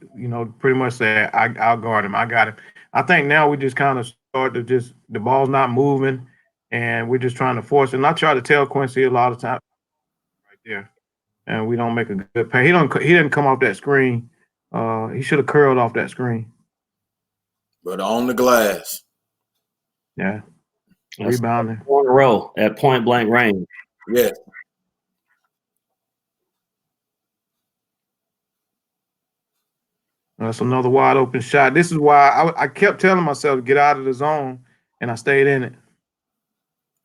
pretty much saying I'll guard him. I got him. I think now we just kind of start to the ball's not moving, and we're just trying to force it. And I try to tell Quincy a lot of time right there, and we don't make a good pay. He didn't come off that screen. He should have curled off that screen. But on the glass. Yeah. Rebounding. On a row at point blank range. Yeah. That's another wide open shot. This is why I kept telling myself to get out of the zone, and I stayed in it.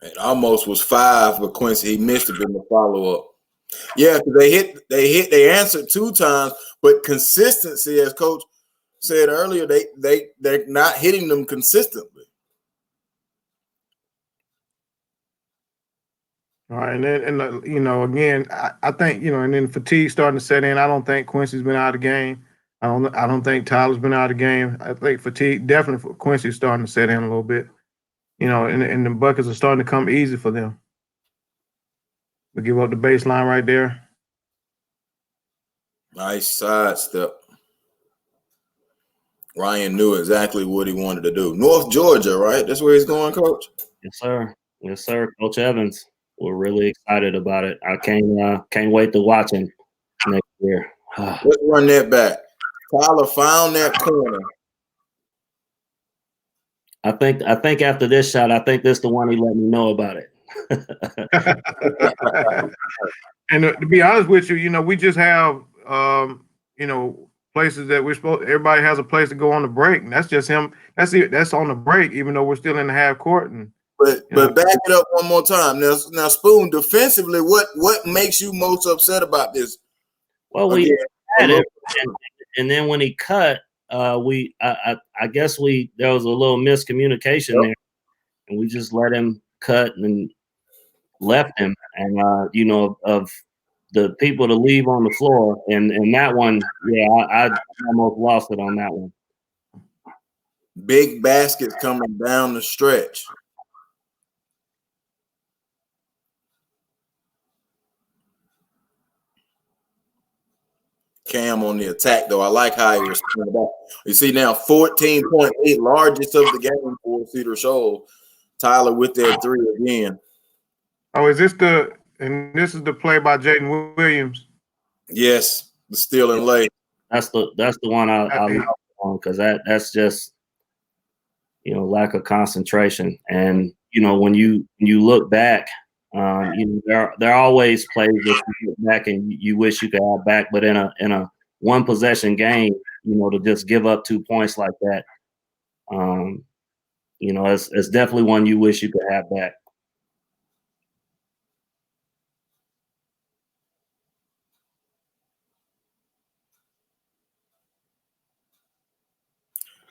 It almost was 5, but Quincy, he missed it in the follow-up. Yeah, because they answered 2 times, but consistency, as Coach said earlier, they're not hitting them consistently. All right, and again, I think and then fatigue starting to set in. I don't think Quincy's been out of the game. I don't think Tyler's been out of the game. I think fatigue definitely for Quincy's starting to set in a little bit. And the buckets are starting to come easy for them. We give up the baseline right there. Nice sidestep. Ryan knew exactly what he wanted to do. North Georgia, right? That's where he's going, Coach? Yes, sir. Yes, sir. Coach Evans. We're really excited about it. I can't wait to watch him next year. Let's run that back. Tyler found that corner. I think after this shot, I think this is the one he let me know about it. And to be honest with you, we just have places that we're supposed. Everybody has a place to go on the break, and that's just him. That's it. That's on the break, even though we're still in the half court. But back it up one more time. Now, Spoon, defensively, what makes you most upset about this? Well, we had it, and then when he cut, I guess there was a little miscommunication there, and we just let him cut and left him. And of the people to leave on the floor, and that one, I almost lost it on that one. Big baskets coming down the stretch. Cam on the attack, though. I like how he responded back. You see now 14.8, largest of the game for Cedar Shoals. Tyler with that three again. Oh, is this this is the play by Jaden Williams? Yes, the steal and lay. That's the one I love on, because that's just lack of concentration. And when you look back, there are always plays that you look back and you wish you could have back, but in a one possession game, to just give up 2 points like that, it's definitely one you wish you could have back.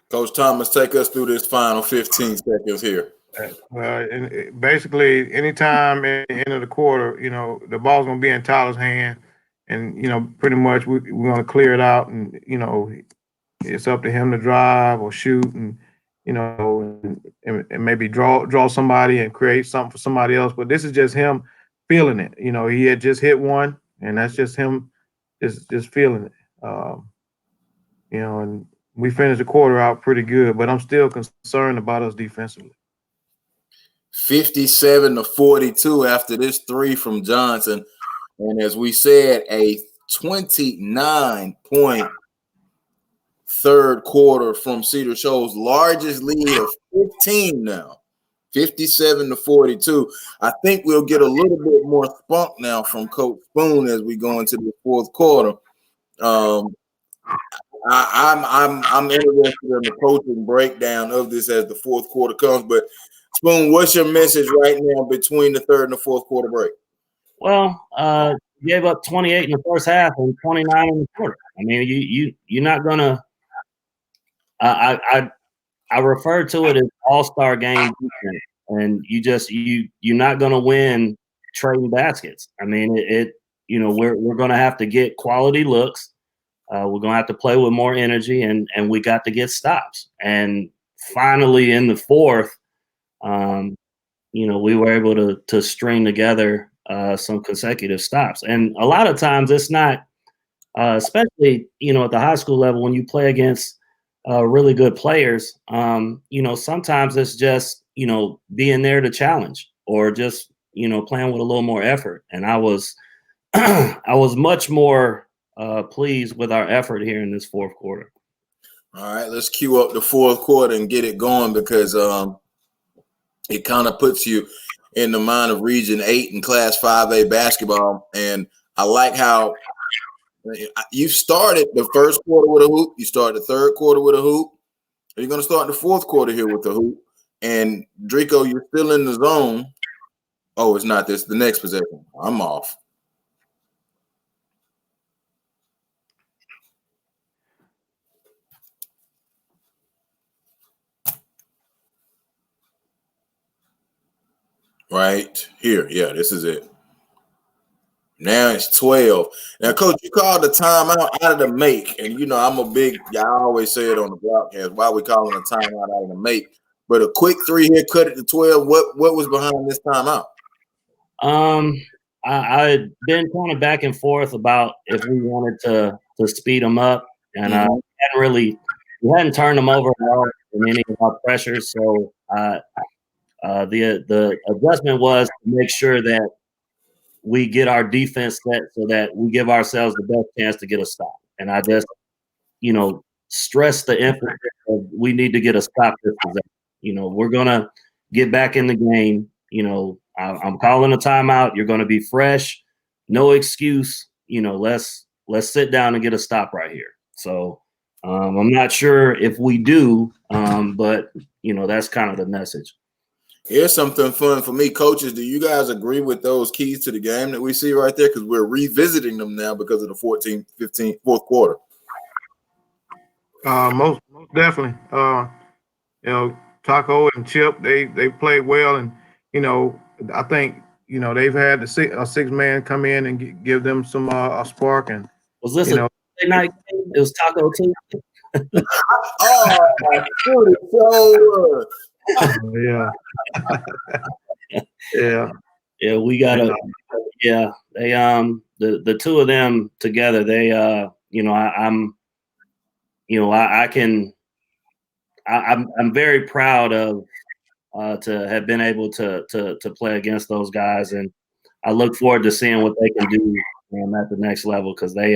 Coach Thomas, take us through this final 15 seconds here. And basically, anytime at the end of the quarter, the ball's going to be in Tyler's hand, and pretty much we're going to clear it out, and it's up to him to drive or shoot, and and maybe draw somebody and create something for somebody else. But this is just him feeling it. He had just hit one, and that's just him just feeling it. And we finished the quarter out pretty good, but I'm still concerned about us defensively. 57-42 after this three from Johnson. And as we said, a 29-point third quarter from Cedar Shoals, largest lead of 15 now, 57-42. I think we'll get a little bit more spunk now from Coach Spoon as we go into the fourth quarter. I'm interested in the coaching breakdown of this as the fourth quarter comes. But Spoon, what's your message right now between the third and the fourth quarter break? Well, you gave up 28 in the first half and 29 in the quarter. I mean, you're not gonna. I refer to it as all-star game defense, and you're not gonna win trading baskets. I mean, we're gonna have to get quality looks. We're gonna have to play with more energy, and we got to get stops. And finally, in the fourth, we were able to string together some consecutive stops. And a lot of times, it's not, especially at the high school level, when you play against really good players. Sometimes it's just being there to challenge, or just playing with a little more effort. And I was much more pleased with our effort here in this fourth quarter. All right, let's cue up the fourth quarter and get it going, because it kind of puts you in the mind of Region 8 and Class 5A basketball. And I like how you started the first quarter with a hoop. You started the third quarter with a hoop. You're going to start the fourth quarter here with the hoop. And Drico, you're still in the zone. Oh, it's not this. The next possession. I'm off. Right here. Yeah, this is it. Now it's 12. Now, Coach, you called the timeout out of the make. And, you know, I'm a big guy. I always say it on the broadcast. Why we calling a timeout out of the make? But a quick 3 here, cut it to 12. What was behind this timeout? I'd been kind of back and forth about if we wanted to speed them up. And we hadn't turned them over at all in any of our pressures. So the adjustment was to make sure that we get our defense set so that we give ourselves the best chance to get a stop. And I just, you know, stress the emphasis of we need to get a stop this possession. You know, we're gonna get back in the game. You know, I'm calling a timeout. You're gonna be fresh, no excuse. You know, let's sit down and get a stop right here. So I'm not sure if we do, but you know, that's kind of the message. Here's something fun for me, coaches. Do you guys agree with those keys to the game that we see right there? Because we're revisiting them now because of the 14-15 fourth quarter. Most definitely. You know, Taco and Chip, they played well, and you know, I think you know they've had a six man come in and give them some a spark. And was this a Thursday night game? It was Taco too. Oh, so yeah. Yeah, we got they the two of them together, they you know, I'm very proud of to have been able to play against those guys, and I look forward to seeing what they can do at the next level, because they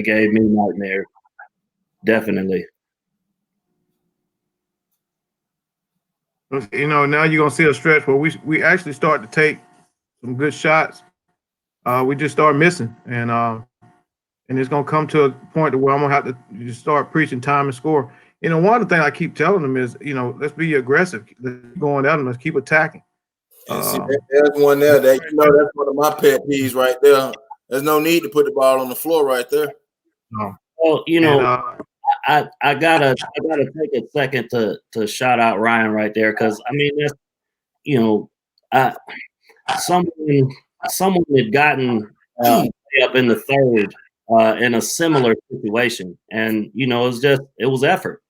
gave me nightmare, definitely. You know, now you're gonna see a stretch where we actually start to take some good shots. We just start missing, and it's gonna come to a point where I'm gonna have to just start preaching time and score. You know, one of the things I keep telling them is, you know, let's be aggressive. Let's keep going down and let's keep attacking. See, there's one there that, you know, that's one of my pet peeves right there. There's no need to put the ball on the floor right there. No. Well, you know, I gotta take a second to shout out Ryan right there, because I mean, that's, you know, someone had gotten up in the third in a similar situation, and you know, it was effort.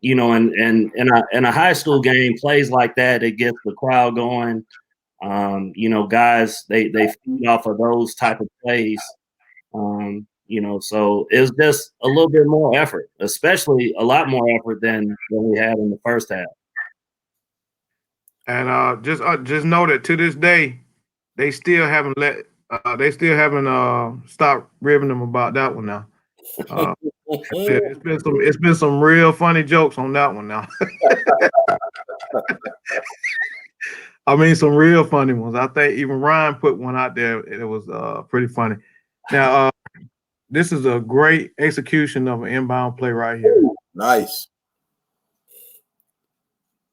You know, and in a high school game, plays like that, it gets the crowd going. You know, guys, they feed off of those type of plays. You know, so it's just a little bit more effort, especially a lot more effort than we had in the first half. And just know that to this day, they still haven't stopped ribbing them about that one now. It's been some real funny jokes on that one now. I mean, some real funny ones. I think even Ryan put one out there. It was pretty funny. Now, this is a great execution of an inbound play right here. Nice.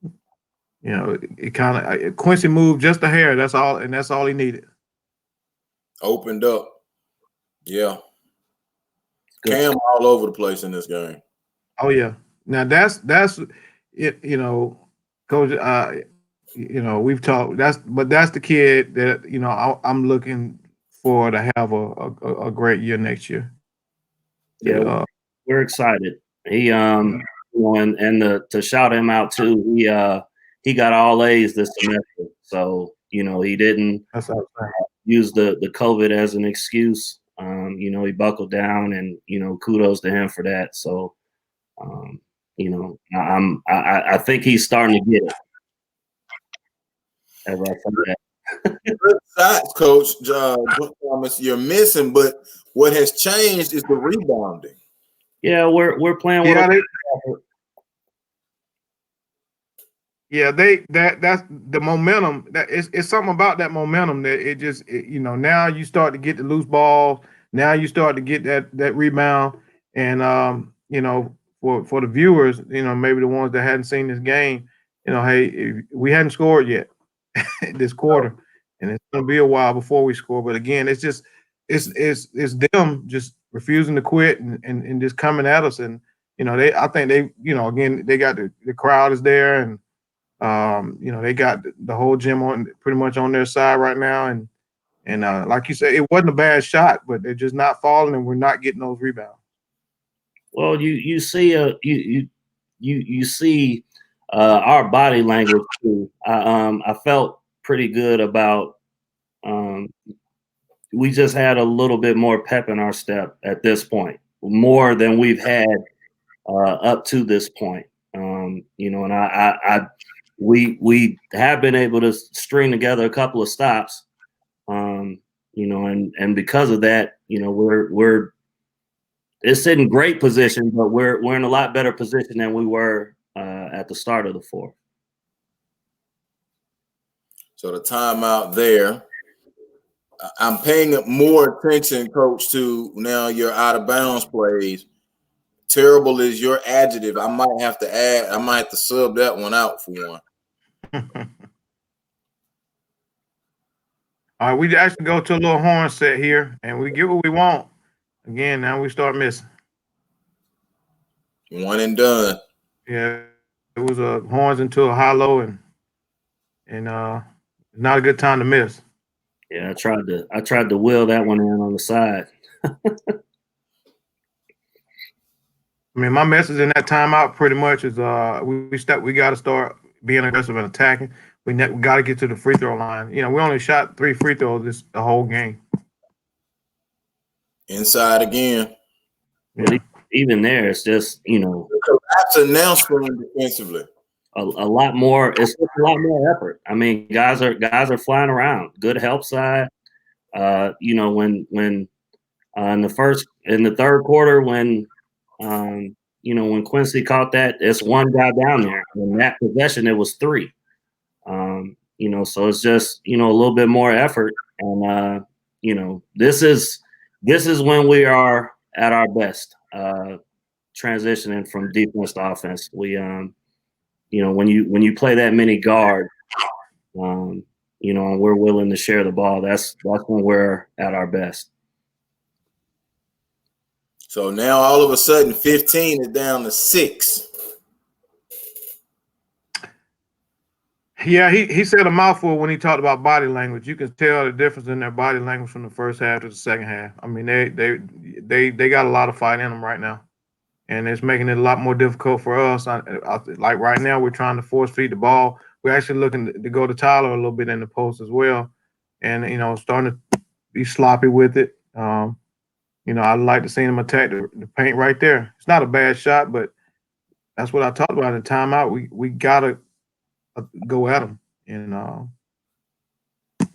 You know, it kind of Quincy moved just a hair. That's all, and that's all he needed. Opened up. Yeah. Cam all over the place in this game. Oh yeah. Now that's it. You know, Coach. You know, we've talked. That's the kid that, you know, I'm looking for to have a great year next year. Yeah, we're excited. He and to shout him out too. He got all A's this semester, so you know, he didn't use the COVID as an excuse. You know, he buckled down, and you know, kudos to him for that. So, you know, I think he's starting to get it. As I said that. Good shots, Coach Thomas. You're missing, but what has changed is the rebounding. Yeah, we're playing with. That's the momentum. That it's something about that momentum that you know, now you start to get the loose ball. Now you start to get that rebound, and you know, for the viewers, you know, maybe the ones that hadn't seen this game, you know, hey, we hadn't scored yet this quarter, and it's gonna be a while before we score. But again, it's them just refusing to quit and just coming at us, and you know, I think they, you know, again, they got the crowd is there, and you know, they got the whole gym on pretty much on their side right now, and And like you said, it wasn't a bad shot, but they're just not falling, and we're not getting those rebounds. Well, you see you see our body language too. I felt pretty good about we just had a little bit more pep in our step at this point, more than we've had up to this point. You know, and we have been able to string together a couple of stops. You know, and because of that, you know, we're it's in great position, but we're in a lot better position than we were at the start of the fourth. So the timeout there. I'm paying more attention, Coach, to now your out of bounds plays. Terrible is your adjective. I might have to sub that one out for one. All right, we actually go to a little horn set here, and we get what we want. Again, now we start missing. One and done. Yeah, it was a horns into a high low, and not a good time to miss. Yeah, I tried to wheel that one in on the side. I mean, my message in that timeout pretty much is we got to start being aggressive and attacking. We got to get to the free throw line. You know, we only shot 3 free throws the whole game. Inside again. Yeah. Even there, it's just, you know, That's a now screen defensively. A lot more. It's just a lot more effort. I mean, guys are flying around. Good help side. You know, when in the third quarter, when you know, when Quincy caught that, it's one guy down there. In that possession, it was 3. You know, so it's just, you know, a little bit more effort, and you know, this is when we are at our best. Transitioning from defense to offense, we you know, when you play that many guard, you know, and we're willing to share the ball, that's when we're at our best. So now all of a sudden 15 is down to 6. Yeah, he said a mouthful when he talked about body language. You can tell the difference in their body language from the first half to the second half. I mean, they got a lot of fight in them right now, and it's making it a lot more difficult for us. Like right now, we're trying to force feed the ball. We're actually looking to go to Tyler a little bit in the post as well, and you know, starting to be sloppy with it. You know, I'd like to see him attack the paint right there. It's not a bad shot, but that's what I talked about in timeout. We gotta go at him, and as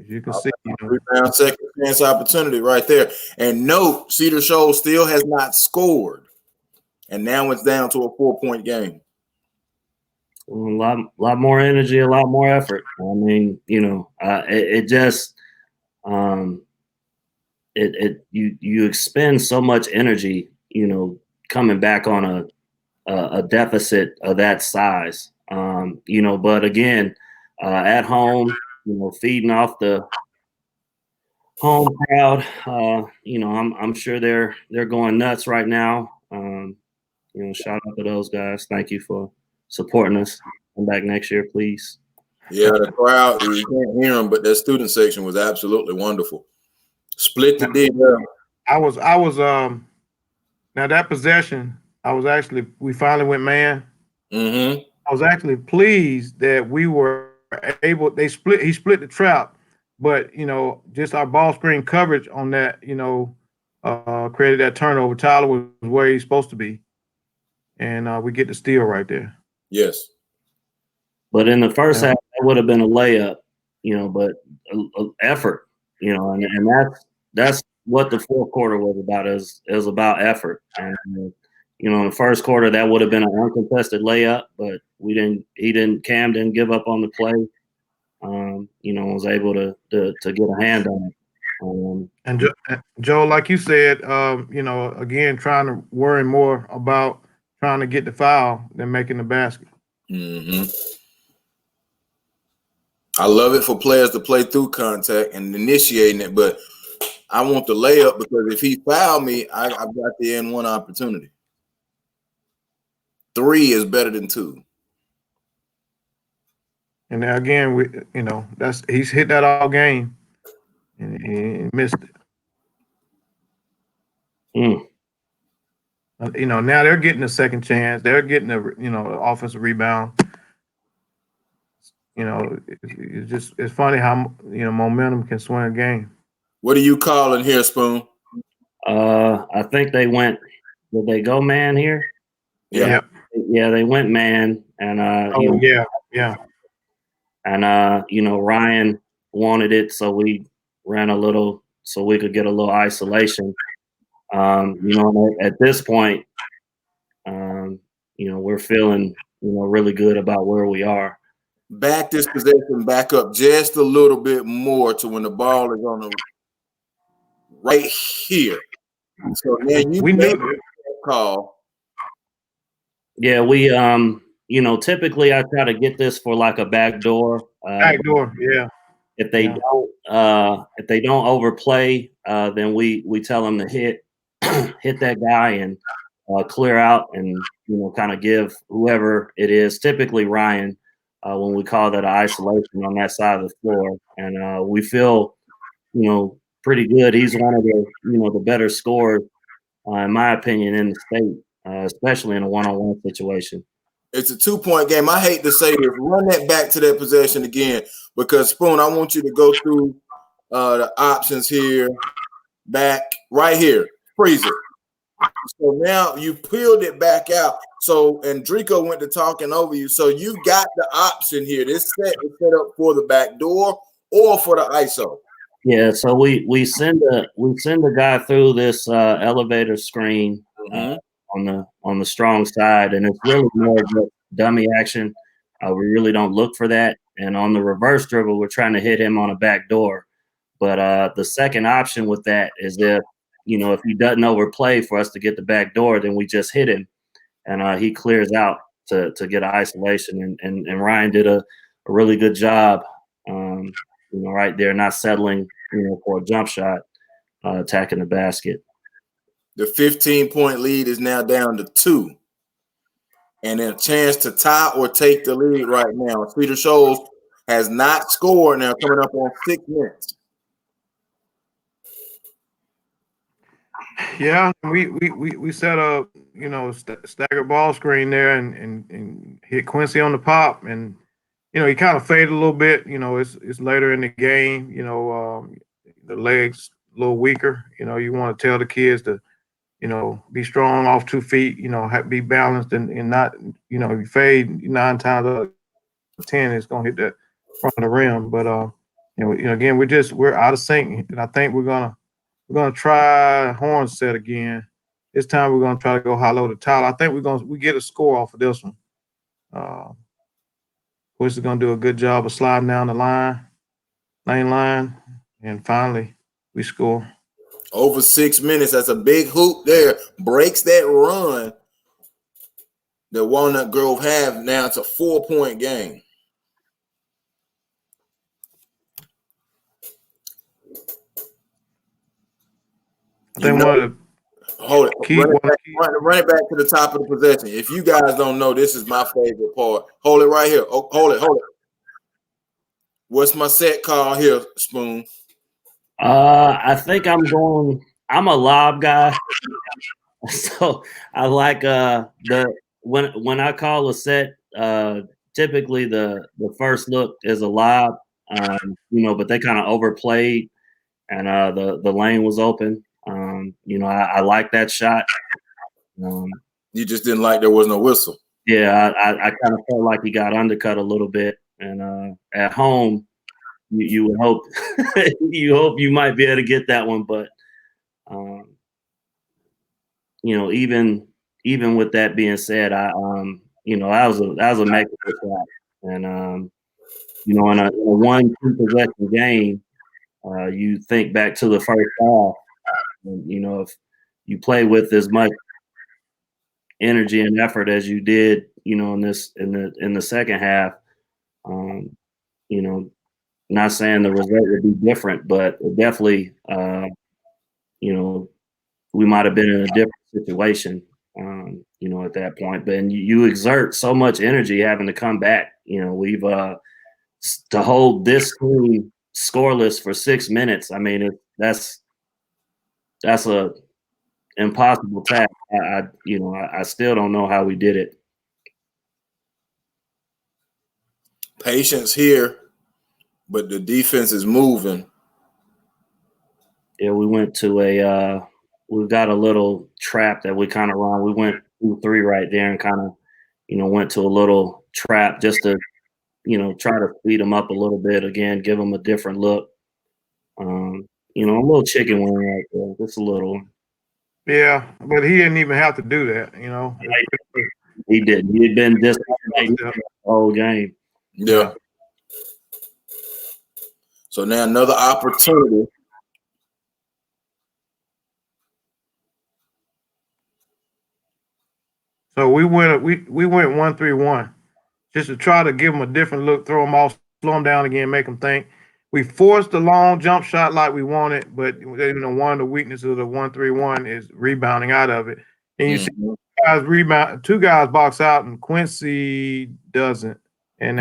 you can see, you know, Rebound, second chance opportunity right there. And note, Cedar Shoals still has not scored, and now it's down to a 4-point game. A lot more energy, a lot more effort. I mean, you know, it just you expend so much energy, you know, coming back on a deficit of that size. You know, but again, at home, you know, feeding off the home crowd, you know, I'm sure they're going nuts right now. You know, shout out to those guys. Thank you for supporting us. Come back next year, please. Yeah, the crowd, you can't hear them, but that student section was absolutely wonderful. Split the D. I was now that possession, we finally went man. Mm-hmm. I was actually pleased that we were able. He split the trap, but you know, just our ball screen coverage on that, you know, created that turnover. Tyler was where he's supposed to be, and we get the steal right there. Yes. But in the first half, that would have been a layup, you know, but effort, you know, and that's what the fourth quarter was about. Is about effort, and you know, in the first quarter that would have been an uncontested layup, but Cam didn't give up on the play. You know, was able to get a hand on it. And Joe, like you said, you know, again, trying to worry more about trying to get the foul than making the basket. Mm-hmm. I love it for players to play through contact and initiating it, but I want the layup because if he fouled me, I've got the N1 opportunity. 3 is better than 2. And again, you know, he's hit that all game, and he missed it. You know, now they're getting a second chance. They're getting a offensive rebound. You know, it's funny how momentum can swing a game. What are you calling here, Spoon? I think they went. Did they go man here? Yeah. Yeah, they went man, and yeah. And Ryan wanted it, so we ran a little so we could get a little isolation. At this point, we're feeling really good about where we are. Back this possession back up just a little bit more to when the ball is on the right here. So then you made a call. Yeah, we typically I try to get this for like a back door. Backdoor, yeah. If they don't overplay, then we tell them to hit that guy and clear out and kind of give whoever it is, typically Ryan, when we call that isolation on that side of the floor, and we feel pretty good. He's one of the better scorers, in my opinion, in the state, especially in a one-on-one situation. It's a 2-point game. I hate to say this. Run that back to that possession again, because Spoon, I want you to go through the options here. Back right here. Freeze it. So now you peeled it back out. So, and Drico went to talking over you. So you got the option here. This set is set up for the back door or for the ISO. Yeah, so we send a guy through this elevator screen on the strong side, and it's really more just dummy action. We really don't look for that. And on the reverse dribble, we're trying to hit him on a back door. But the second option with that is if he doesn't overplay for us to get the back door, then we just hit him, and he clears out to get an isolation. And Ryan did a really good job, right there, not settling, for a jump shot, attacking the basket. The 15-point lead is now down to 2. And then a chance to tie or take the lead right now. Cedar Shoals has not scored now, coming up on 6 minutes. Yeah, we set a staggered ball screen there and hit Quincy on the pop, and he kind of faded a little bit. It's later in the game. The legs a little weaker. You want to tell the kids to be strong off 2 feet. Be balanced and not you fade 9 times out of 10, it's gonna hit that front of the rim. But again, we're out of sync, and I think we're gonna try horn set again. This time we're gonna try to go high-low to Tyler. I think we get a score off of this one. Quincy is gonna do a good job of sliding down the lane line, and finally we score. Over 6 minutes. That's a big hoop there. Breaks that run that Walnut Grove have. Now it's a 4-point game. I think hold it. Run it back to the top of the possession. If you guys don't know, this is my favorite part. Hold it right here. Oh, hold it. What's my set call here, Spoon? I think I'm a lob guy. So I like when I call a set, typically the first look is a lob, but they kind of overplayed, and the lane was open. I like that shot. You just didn't like there was no whistle. Yeah, I kind of felt like he got undercut a little bit, and at home you would hope you might be able to get that one, but even with that being said, that was a magnificent shot, and in a 1-2 possession game, you think back to the first half, and, if you play with as much energy and effort as you did, in the second half, not saying the result would be different, but it definitely, we might have been in a different situation, at that point. But you exert so much energy having to come back. We've to hold this team scoreless for 6 minutes. I mean, that's a impossible task. I still don't know how we did it. Patience here, but the defense is moving. Yeah, we went to we've got a little trap that we kind of run. We went 2-3 right there and kind of, went to a little trap just to, try to speed them up a little bit again, give them a different look. A little chicken wing right there, just a little. Yeah, but he didn't even have to do that, He didn't. He had been disappointed the whole game. Yeah. So now another opportunity. So we went 1-3-1 just to try to give them a different look, throw them off, slow them down again, make them think. We forced the long jump shot like we wanted, but one of the weaknesses of the 1-3-1 is rebounding out of it. And you see guys rebound, 2 guys box out, and Quincy doesn't. And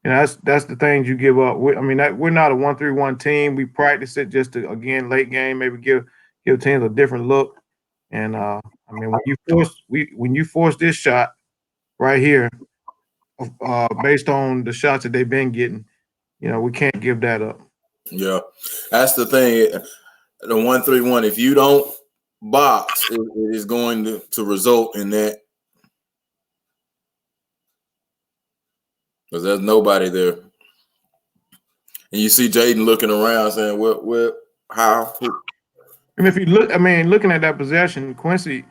that's the things you give up. We're not a 1-3-1 team. We practice it just to, again, late game, maybe give teams a different look. And when you force this shot right here, based on the shots that they've been getting, we can't give that up. Yeah, that's the thing. The 1-3-1. If you don't box, it is going to result in that, because there's nobody there, and you see Jaden looking around saying, "What? How?" And if you look, looking at that possession, Quincy,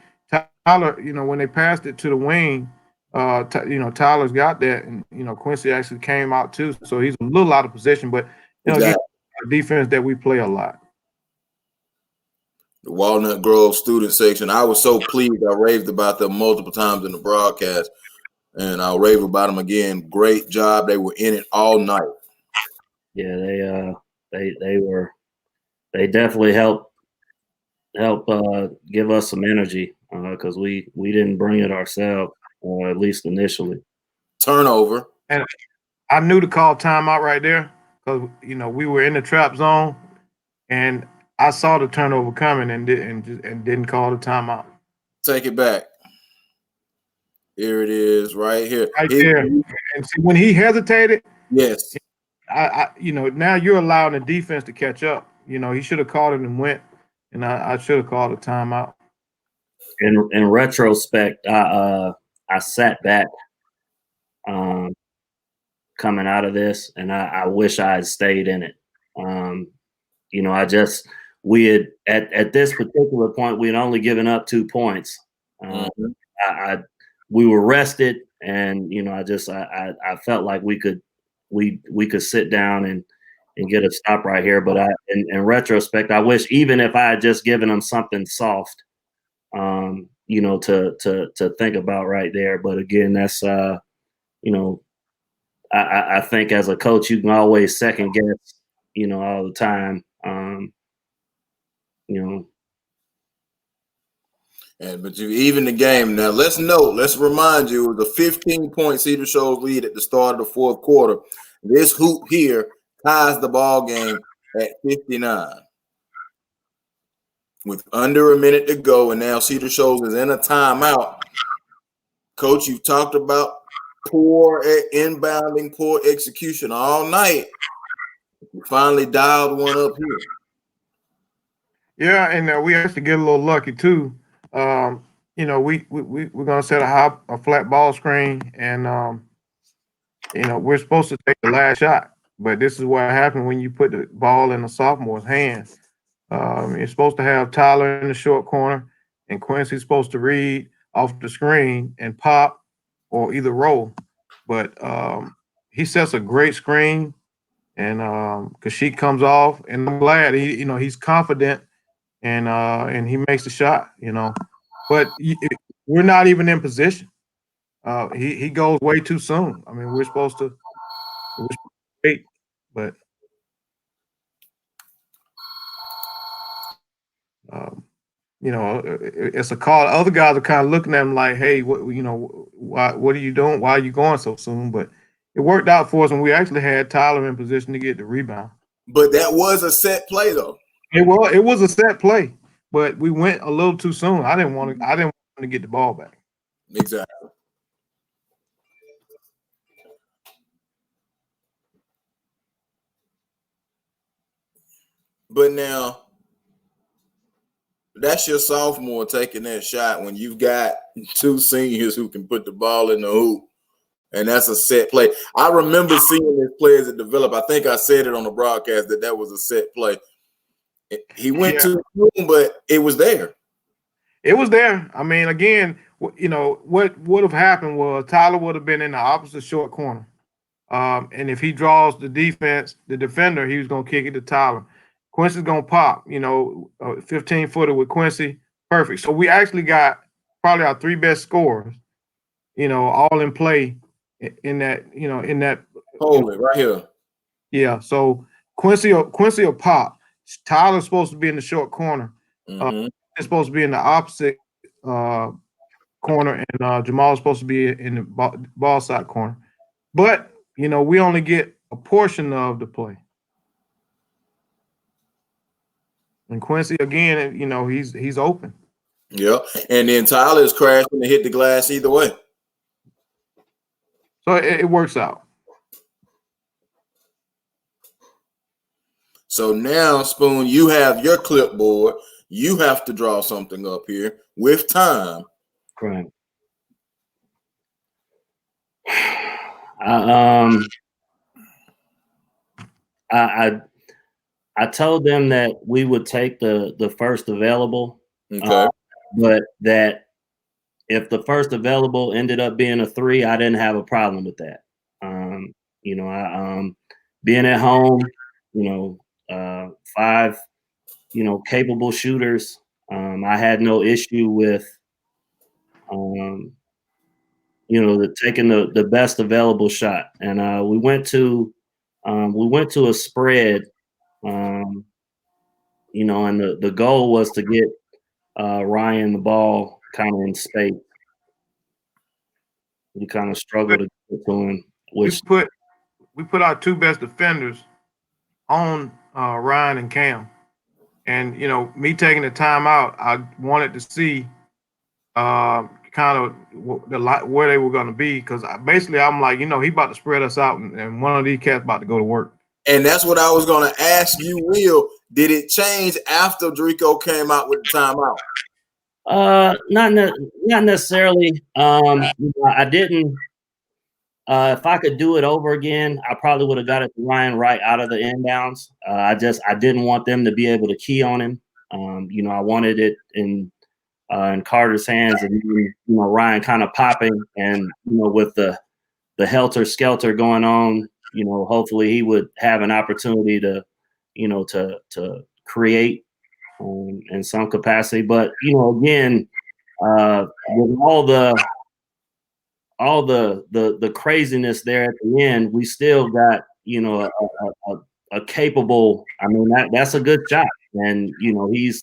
Tyler, when they passed it to the wing, Tyler's got that, and Quincy actually came out too, so he's a little out of position, but exactly. Defense that we play a lot. The Walnut Grove student section, I was so pleased. I raved about them multiple times in the broadcast, and I'll rave about them again. Great job. They were in it all night. Yeah, they definitely help give us some energy, because we didn't bring it ourselves, at least initially. Turnover. And I knew to call timeout right there because we were in the trap zone, and I saw the turnover coming and didn't call the timeout. Take it back. Here it is, right here. Right there. And see, when he hesitated, yes, now you're allowing the defense to catch up. He should have called it and went, and I should have called a timeout. In retrospect, I sat back coming out of this, and I wish I had stayed in it. We had at this particular point, we had only given up 2 points. We were rested, and I felt like we could sit down and get a stop right here. But in retrospect, I wish, even if I had just given them something soft, to think about right there. But again, that's I think as a coach, you can always second guess, all the time. But you even the game. Now let's remind you of the 15-point Cedar Shoals lead at the start of the 4th quarter. This hoop here ties the ball game at 59. With under a minute to go, and now Cedar Shoals is in a timeout. Coach, you've talked about poor inbounding, poor execution all night. You finally dialed one up here. Yeah, and we actually get a little lucky too. We're gonna set a flat ball screen, and we're supposed to take the last shot, but this is what happened when you put the ball in the sophomore's hands. You're supposed to have Tyler in the short corner, and Quincy's supposed to read off the screen and pop or either roll. But he sets a great screen, and Kashyyyk comes off, and I'm glad he's confident, and he makes the shot. But we're not even in position. He goes way too soon. We're supposed to wait, but it's a call. Other guys are kind of looking at him like, "Hey, what are you doing? Why are you going so soon?" But it worked out for us, and we actually had Tyler in position to get the rebound. But that was a set play, though. It was a set play, but we went a little too soon. I didn't want to get the ball back. Exactly. But now, that's your sophomore taking that shot when you've got two seniors who can put the ball in the hoop, and that's a set play. I remember seeing this play as it developed. I think I said it on the broadcast that was a set play. He went too soon, but it was there. It was there. I mean, again, you know, what would have happened was Tyler would have been in the opposite short corner. And if he draws the defender, he was going to kick it to Tyler. Quincy's going to pop, you know, 15-footer with Quincy. Perfect. So we actually got probably our three best scorers, you know, all in play in that, you know, in that. Hold it right here. Yeah. So Quincy will pop. Tyler's supposed to be in the short corner. Mm-hmm. It's supposed to be in the opposite corner, and Jamal's supposed to be in the ball side corner. But, you know, we only get a portion of the play. And Quincy, again, you know, he's open. Yeah. And then Tyler is crashing to hit the glass either way. So it works out. So now, Spoon, you have your clipboard. You have to draw something up here with time. Right. I told them that we would take the first available, but that if the first available ended up being a 3, I didn't have a problem with that. You know, being at home, you know, 5, you know, capable shooters. I had no issue with, you know, taking the best available shot, and we went to a spread. You know, and the goal was to get Ryan the ball kind of in space. We kind of struggled to get to him. Which we put our two best defenders on Ryan and Cam, and you know, me taking the time out, I wanted to see kind of where they were going to be, because basically I'm like, you know, he about to spread us out, and one of these cats about to go to work. And that's what I was going to ask you, Will. Did it change after Drico came out with the timeout? Not necessarily. I didn't. If I could do it over again, I probably would have got it to Ryan right out of the inbounds. I didn't want them to be able to key on him. You know, I wanted it in Carter's hands, and you know, Ryan kind of popping, and you know, with the helter skelter going on, you know, hopefully he would have an opportunity to, you know, to create in some capacity. But you know, again, with all the craziness there at the end, we still got, you know, a capable. I mean, that's a good shot, and you know, he's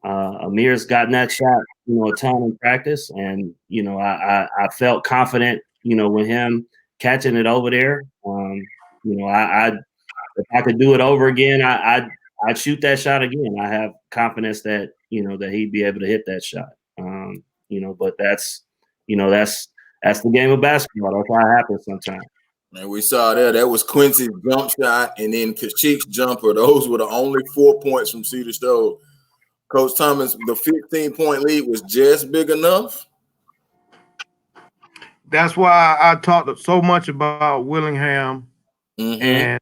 Amir's gotten that shot, you know, a ton in practice, and you know, I felt confident, you know, with him catching it over there. You know, if I could do it over again, I'd shoot that shot again. I have confidence that, you know, that he'd be able to hit that shot. You know, but that's the game of basketball. That's how it happens sometimes. And we saw that was Quincy's jump shot, and then Kashik's jumper. Those were the only 4 points from Cedar Stove. Coach Thomas, the 15-point lead was just big enough. That's why I talked so much about Willingham and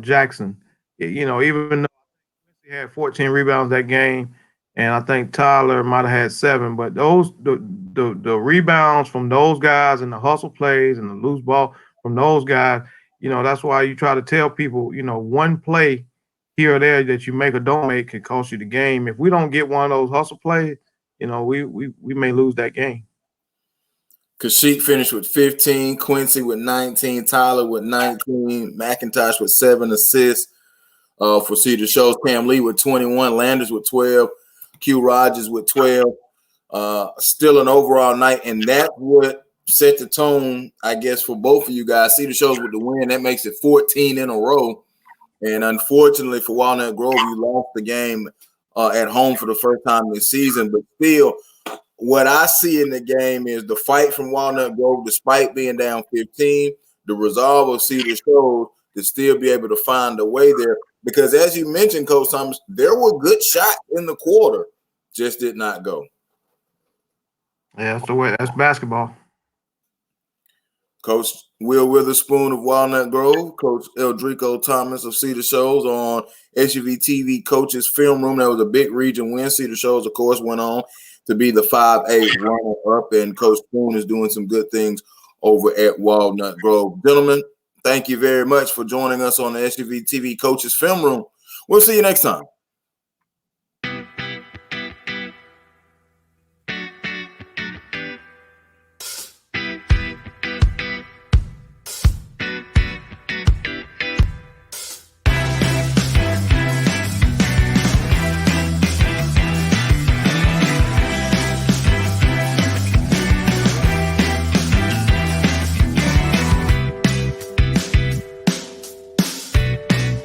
Jackson. You know, even though he had 14 rebounds that game, and I think Tyler might have had 7, but the rebounds from those guys and the hustle plays and the loose ball from those guys, you know, that's why you try to tell people, you know, one play here or there that you make or don't make can cost you the game. If we don't get one of those hustle plays, you know, we may lose that game. Kashik finished with 15, Quincy with 19, Tyler with 19, McIntosh with 7 assists for Cedar Shoals, Cam Lee with 21, Landers with 12, Q Rogers with 12. Still an overall night, and that's what set the tone, I guess, for both of you guys. Cedar Shoals with the win. That makes it 14 in a row. And unfortunately for Walnut Grove, you lost the game at home for the first time this season. But still, what I see in the game is the fight from Walnut Grove, despite being down 15, the resolve of Cedar Shoals to still be able to find a way there. Because as you mentioned, Coach Thomas, there were good shots in the quarter, just did not go. Yeah, that's the way. That's basketball. Coach Will Witherspoon of Walnut Grove, Coach Eldrico Thomas of Cedar Shoals on SUVtv Coaches Film Room. That was a big region win. Cedar Shoals, of course, went on to be the 5A runner-up, and Coach Spoon is doing some good things over at Walnut Grove. Gentlemen, thank you very much for joining us on the SUVtv Coaches Film Room. We'll see you next time.